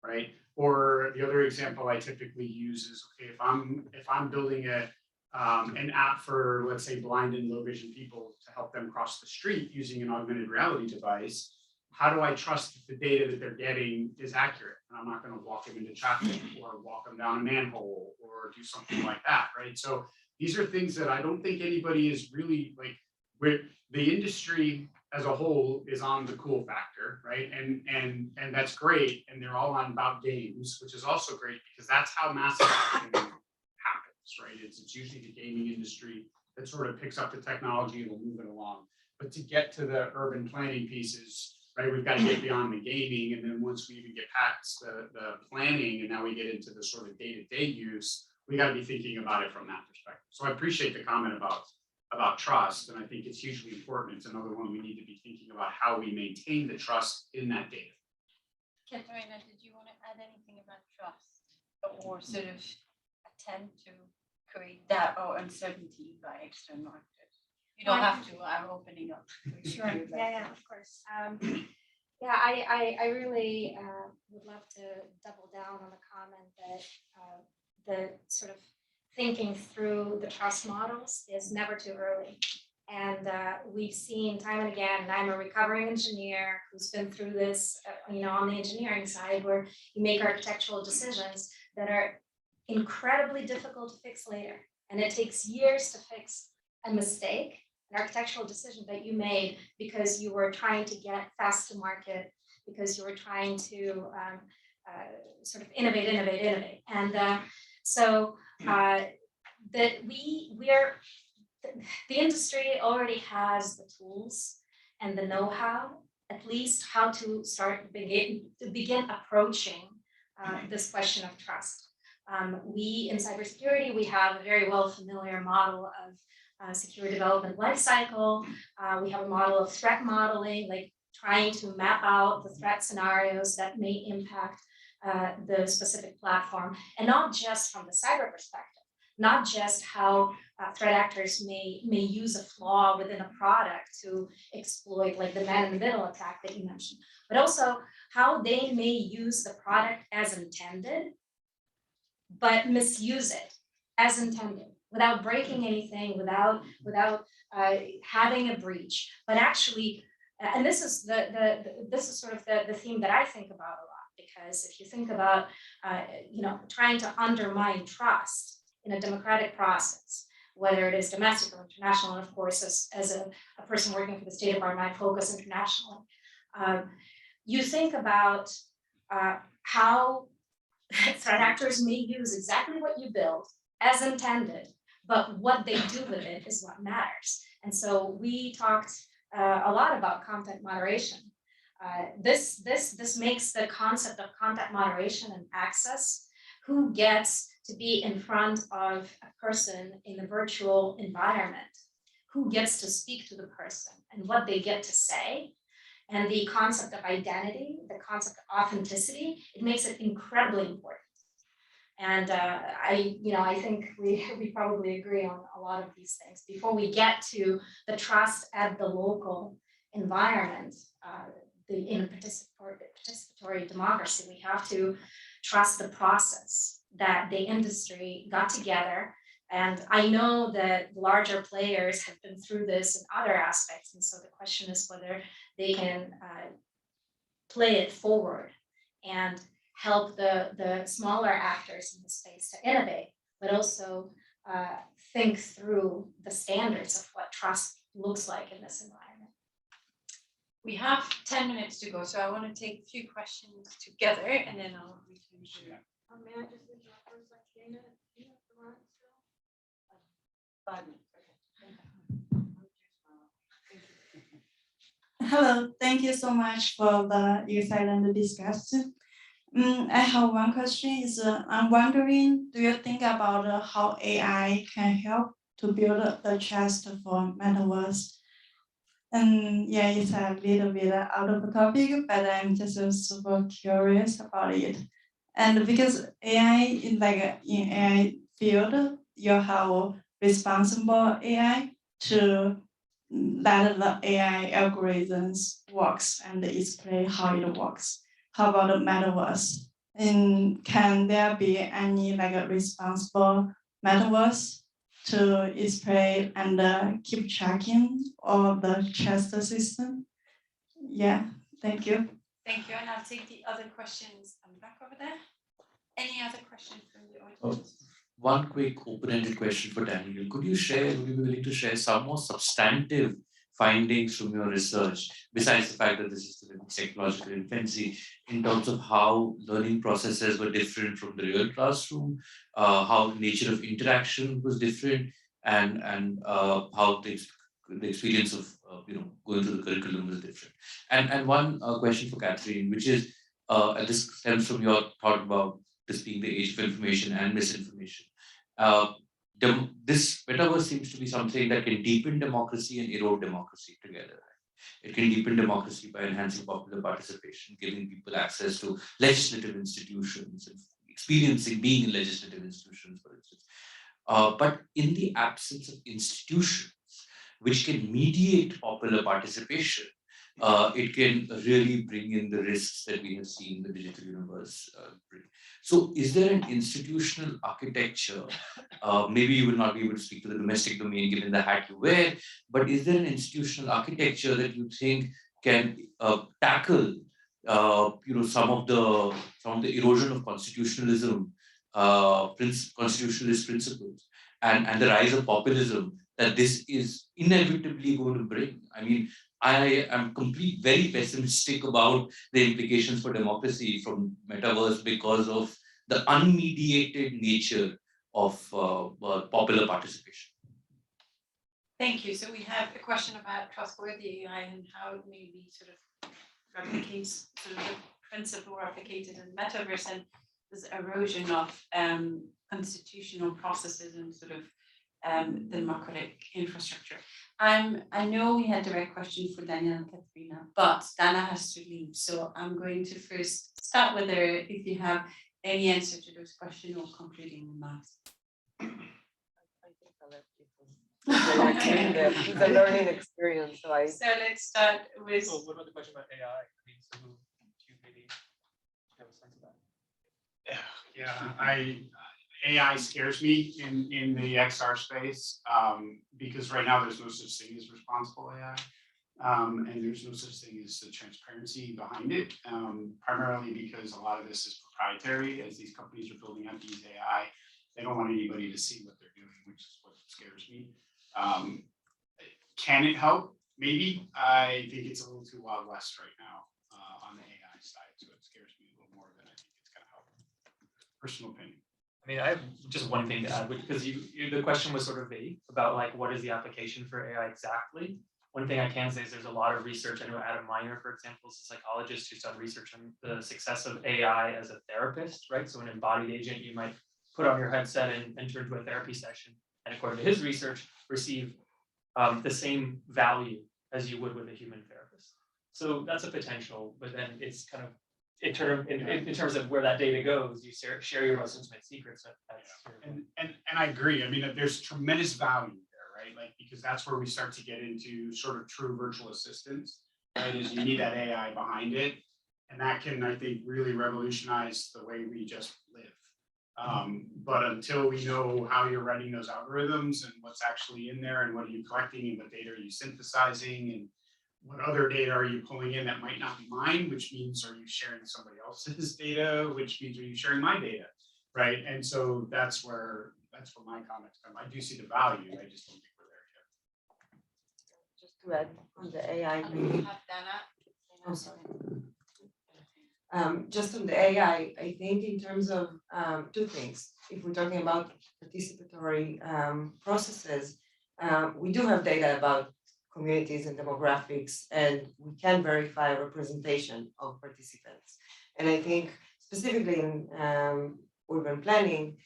right? Or the other example I typically use is, okay, if I'm building an app for, let's say, blind and low vision people to help them cross the street using an augmented reality device, how do I trust that the data that they're getting is accurate? And I'm not going to walk them into traffic or walk them down a manhole or do something like that, right? So these are things that I don't think anybody is really like, where the industry as a whole is on the cool factor, right? And that's great. And they're all on about games, which is also great because that's how massive action happens, right? It's usually the gaming industry that sort of picks up the technology and will move it along. But to get to the urban planning pieces, right, we've got to get beyond the gaming. And then once we even get past the planning and now we get into the sort of day-to-day use, we got to be thinking about it from that perspective. So I appreciate the comment about trust, and I think it's hugely important. It's another one we need to be thinking about how we maintain the trust in that data. Katerina, did you want to add anything about trust or sort of attempt to create doubt or uncertainty by external actors? You don't have to, I'm opening up. Sure, yeah, of course. Yeah, I really would love to double down on the comment that the sort of thinking through the trust models is never too early. And we've seen time and again, and I'm a recovering engineer who's been through this, you know, on the engineering side, where you make architectural decisions that are incredibly difficult to fix later. And it takes years to fix a mistake, an architectural decision that you made because you were trying to get fast to market, because you were trying to sort of innovate. And so that the industry already has the tools and the know-how, at least how to begin approaching this question of trust. We in cybersecurity, we have a very well familiar model of secure development lifecycle. We have a model of threat modeling, like trying to map out the threat scenarios that may impact the specific platform, and not just from the cyber perspective, not just how threat actors may use a flaw within a product to exploit, like the man-in-the-middle attack that you mentioned, but also how they may use the product as intended, but misuse it as intended, without breaking anything, without having a breach, but actually, and this is this is sort of the theme that I think about a lot, because if you think about you know, trying to undermine trust in a democratic process, whether it is domestic or international, and of course, as a person working for the State Department, I focus internationally. You think about how threat actors may use exactly what you built as intended, but what they do with it is what matters. And so we talked a lot about content moderation. This makes the concept of content moderation and access, who gets to be in front of a person in a virtual environment, who gets to speak to the person and what they get to say, and the concept of identity, the concept of authenticity, it makes it incredibly important. And I think we probably agree on a lot of these things. Before we get to the trust at the local environment, in a participatory democracy, we have to trust the process that the industry got together. And I know that larger players have been through this in other aspects. And so the question is whether they can play it forward and help the smaller actors in the space to innovate, but also think through the standards of what trust looks like in this environment. We have 10 minutes to go, so I want to take a few questions together and then I'll return to. May I just interrupt for a second? Dana, do you have the line still? 5 minutes. Okay. Hello, thank you so much for the excellent discussion. I have one question. I'm wondering, do you think about how AI can help to build the trust for metaverse? And yeah, it's a little bit out of the topic, but I'm just super curious about it. And because AI in in AI field, you have responsible AI to let the AI algorithms works and explain how it works. How about the metaverse? And can there be any a responsible metaverse to explain and keep tracking of the trust system? Yeah, thank you. Thank you, and I'll take the other questions back over there. Any other questions from the audience? One quick open-ended question for Daniel. Would you be willing to share some more substantive findings from your research, besides the fact that this is still in technological infancy, in terms of how learning processes were different from the real classroom, how the nature of interaction was different, and how the experience of going through the curriculum was different. And one question for Katerina, which is, and this stems from your thought about this being the age of information and misinformation. This metaverse seems to be something that can deepen democracy and erode democracy together. It can deepen democracy by enhancing popular participation, giving people access to legislative institutions and experiencing being in legislative institutions, for instance. But in the absence of institutions which can mediate popular participation, it can really bring in the risks that we have seen the digital universe bring. So is there an institutional architecture, maybe you will not be able to speak to the domestic domain given the hat you wear, but is there an institutional architecture that you think can tackle some of the erosion of constitutionalism, constitutionalist principles, and the rise of populism that this is inevitably going to bring? I mean, I am very pessimistic about the implications for democracy from metaverse because of the unmediated nature of popular participation. Thank you. So we have a question about trustworthy AI and how it may be sort of replicates sort of the principle replicated in metaverse and this erosion of constitutional processes and sort of democratic infrastructure. I know we had direct questions for Daniel and Katerina, but Dana has to leave. So I'm going to first start with her if you have any answer to those questions or concluding remarks. I think I'll let people. It's a learning experience. So let's start with. So what about the question about AI? I mean, so do you really have a sense of that? Yeah, AI scares me in the XR space because right now there's no such thing as responsible AI, and there's no such thing as the transparency behind it, primarily because a lot of this is proprietary. As these companies are building out these AI, they don't want anybody to see what they're doing, which is what scares me. Can it help? Maybe. I think it's a little too Wild West right now on the AI side, so it scares me a little more than I think it's going to help. Personal opinion. I mean, I have just one thing to add, because the question was sort of vague about like, what is the application for AI exactly? One thing I can say is there's a lot of research. I know Adam Miner, for example, is a psychologist who's done research on the success of AI as a therapist, right? So an embodied agent you might put on your headset and enter into a therapy session. And according to his research, receive the same value as you would with a human therapist. So that's a potential, but then it's kind of, in terms of where that data goes, you share your most intimate secrets. And I agree. I mean, there's tremendous value there, right? Like, because that's where we start to get into sort of true virtual assistants, right? Is you need that AI behind it, and that can, I think, really revolutionize the way we just live. But until we know how you're writing those algorithms and what's actually in there and what are you collecting and what data are you synthesizing and what other data are you pulling in that might not be mine, which means are you sharing somebody else's data, which means are you sharing my data, right? And so that's where my comments come. I do see the value, I just don't think we're there yet. Just to add on the AI. Oh, sorry. Just on the AI, I think in terms of two things. If we're talking about participatory processes, we do have data about communities and demographics, and we can verify a representation of participants. And I think specifically in urban planning,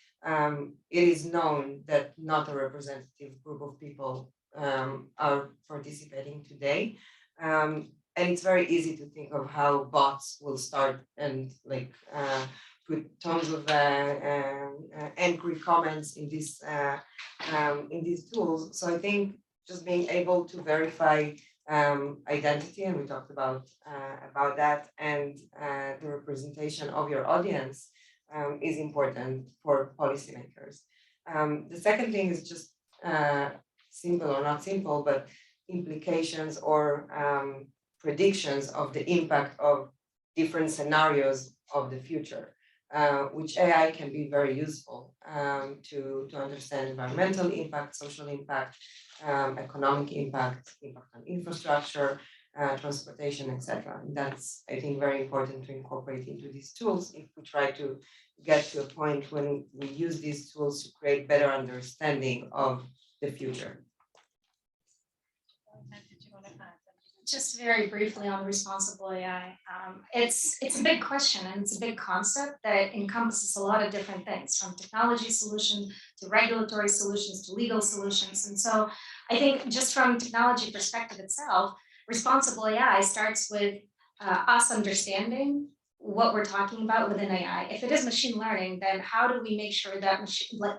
it is known that not a representative group of people are participating today. And it's very easy to think of how bots will start and put tons of angry comments in these tools. So I think just being able to verify identity, and we talked about that, and the representation of your audience is important for policymakers. The second thing is just simple or not simple, but implications or predictions of the impact of different scenarios of the future, which AI can be very useful to understand environmental impact, social impact, economic impact, impact on infrastructure, transportation, etc. And that's, I think, very important to incorporate into these tools if we try to get to a point when we use these tools to create better understanding of the future. Just very briefly on responsible AI. It's a big question and it's a big concept that encompasses a lot of different things, from technology solutions to regulatory solutions to legal solutions. And so I think just from technology perspective itself, responsible AI starts with us understanding what we're talking about within AI. If it is machine learning, then how do we make sure that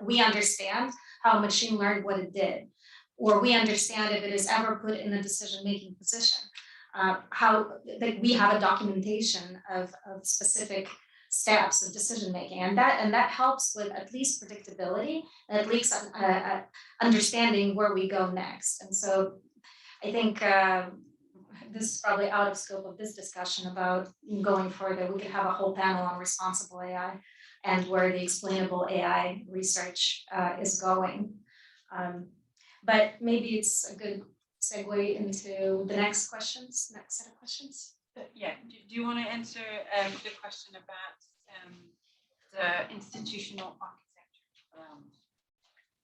we understand how machine learned what it did? Or we understand if it is ever put in a decision-making position, how that we have a documentation of specific steps of decision-making, and that helps with at least predictability, and at least understanding where we go next. And so I think this is probably out of scope of this discussion about going further. We could have a whole panel on responsible AI and where the explainable AI research is going. But maybe it's a good segue into the next set of questions. Yeah, do you want to answer the question about the institutional architecture?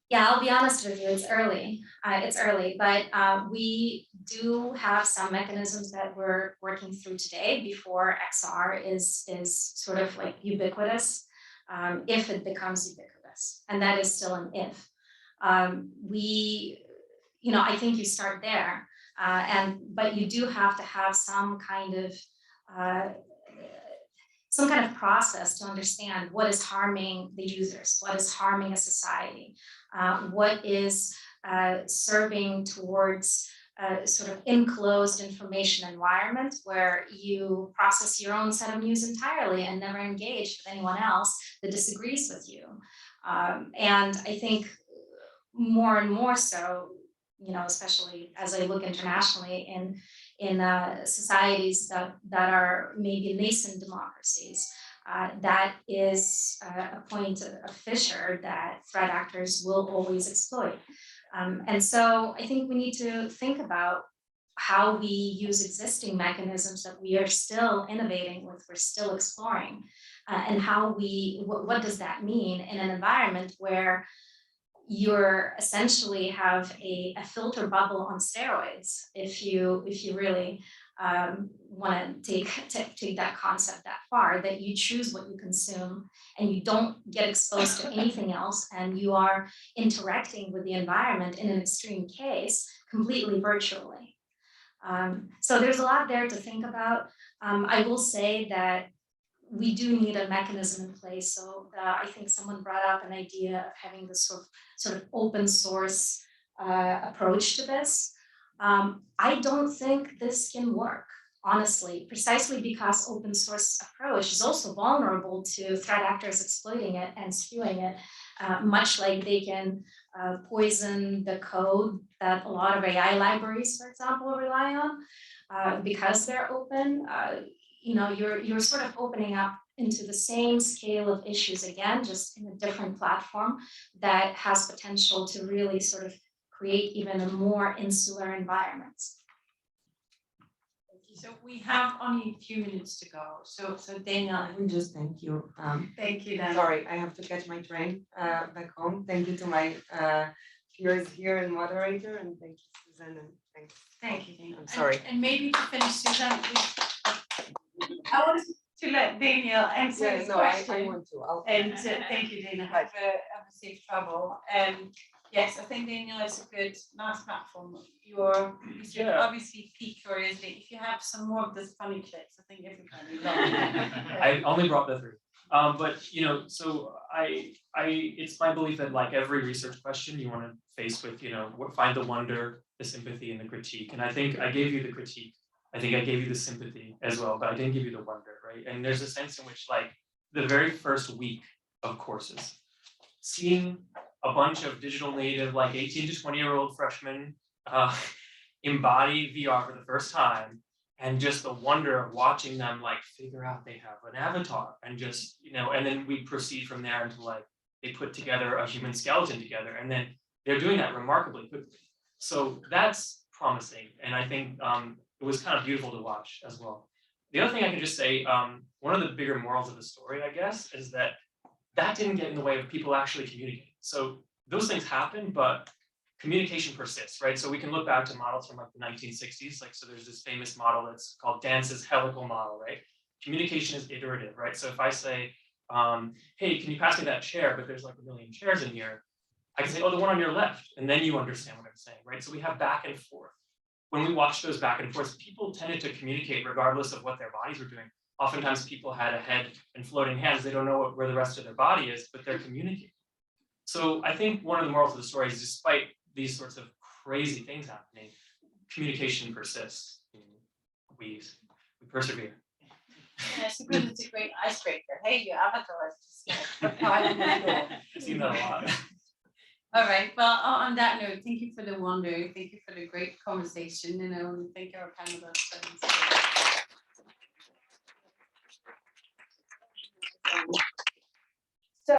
Yeah, I'll be honest with you, it's early, but we do have some mechanisms that we're working through today before XR is sort of like ubiquitous, if it becomes ubiquitous, and that is still an if. I think you start there, but you do have to have some kind of process to understand what is harming the users, what is harming a society, what is serving towards a sort of enclosed information environment where you process your own set of news entirely and never engage with anyone else that disagrees with you. And I think more and more so, especially as I look internationally in societies that are maybe nascent democracies, that is a point, a fissure that threat actors will always exploit. And so I think we need to think about how we use existing mechanisms that we are still innovating with, we're still exploring, and what does that mean in an environment where you're essentially have a filter bubble on steroids, if you really want to take that concept that far, that you choose what you consume and you don't get exposed to anything else, and you are interacting with the environment in an extreme case completely virtually. So there's a lot there to think about. I will say that we do need a mechanism in place. So I think someone brought up an idea of having this sort of open source approach to this. I don't think this can work, honestly, precisely because open source approach is also vulnerable to threat actors exploiting it and skewing it, much like they can poison the code that a lot of AI libraries, for example, rely on, because they're open. You're sort of opening up into the same scale of issues again, just in a different platform that has potential to really sort of create even a more insular environments. So we have only a few minutes to go. So Daniel, I will just thank you. Thank you, Dan. Sorry, I have to catch my train back home. Thank you to my peers here and moderator, and thank you, Susan, and thanks. Thank you, Daniel. I'm sorry. And maybe to finish, Susan, I wanted to let Daniel answer his question. I want to. Thank you, Dana. Have a safe travel. Yes, I think Daniel is a good nice platform. You should obviously pique curiosity. If you have some more of those funny clips, I think everybody will love it. I only brought the 3. But you know, so it's my belief that like every research question you want to face with, you know, find the wonder, the sympathy, and the critique. And I think I gave you the critique. I think I gave you the sympathy as well, but I didn't give you the wonder, right? And there's a sense in which like the very first week of courses, seeing a bunch of digital native, like 18 to 20-year-old freshmen embody VR for the first time, and just the wonder of watching them like figure out they have an avatar and just, you know, and then we proceed from there into like, they put together a human skeleton together, and then they're doing that remarkably quickly. So that's promising. And I think it was kind of beautiful to watch as well. The other thing I can just say, one of the bigger morals of the story, I guess, is that didn't get in the way of people actually communicating. So those things happen, but communication persists, right? So we can look back to models from like the 1960s. Like, so there's this famous model that's called Dance's Helical model, right? Communication is iterative, right? So if I say, hey, can you pass me that chair? But there's like a million chairs in here. I can say, oh, the one on your left. And then you understand what I'm saying, right? So we have back and forth. When we watch those back and forth, people tended to communicate regardless of what their bodies were doing. Oftentimes people had a head and floating hands. They don't know where the rest of their body is, but they're communicating. So I think one of the morals of the story is, despite these sorts of crazy things happening, communication persists. We persevere. Yeah, it's a great icebreaker. Hey, your avatar is just like, I've seen that a lot. All right. Well, on that note, thank you for the wonder. Thank you for the great conversation, and thank you our panelists.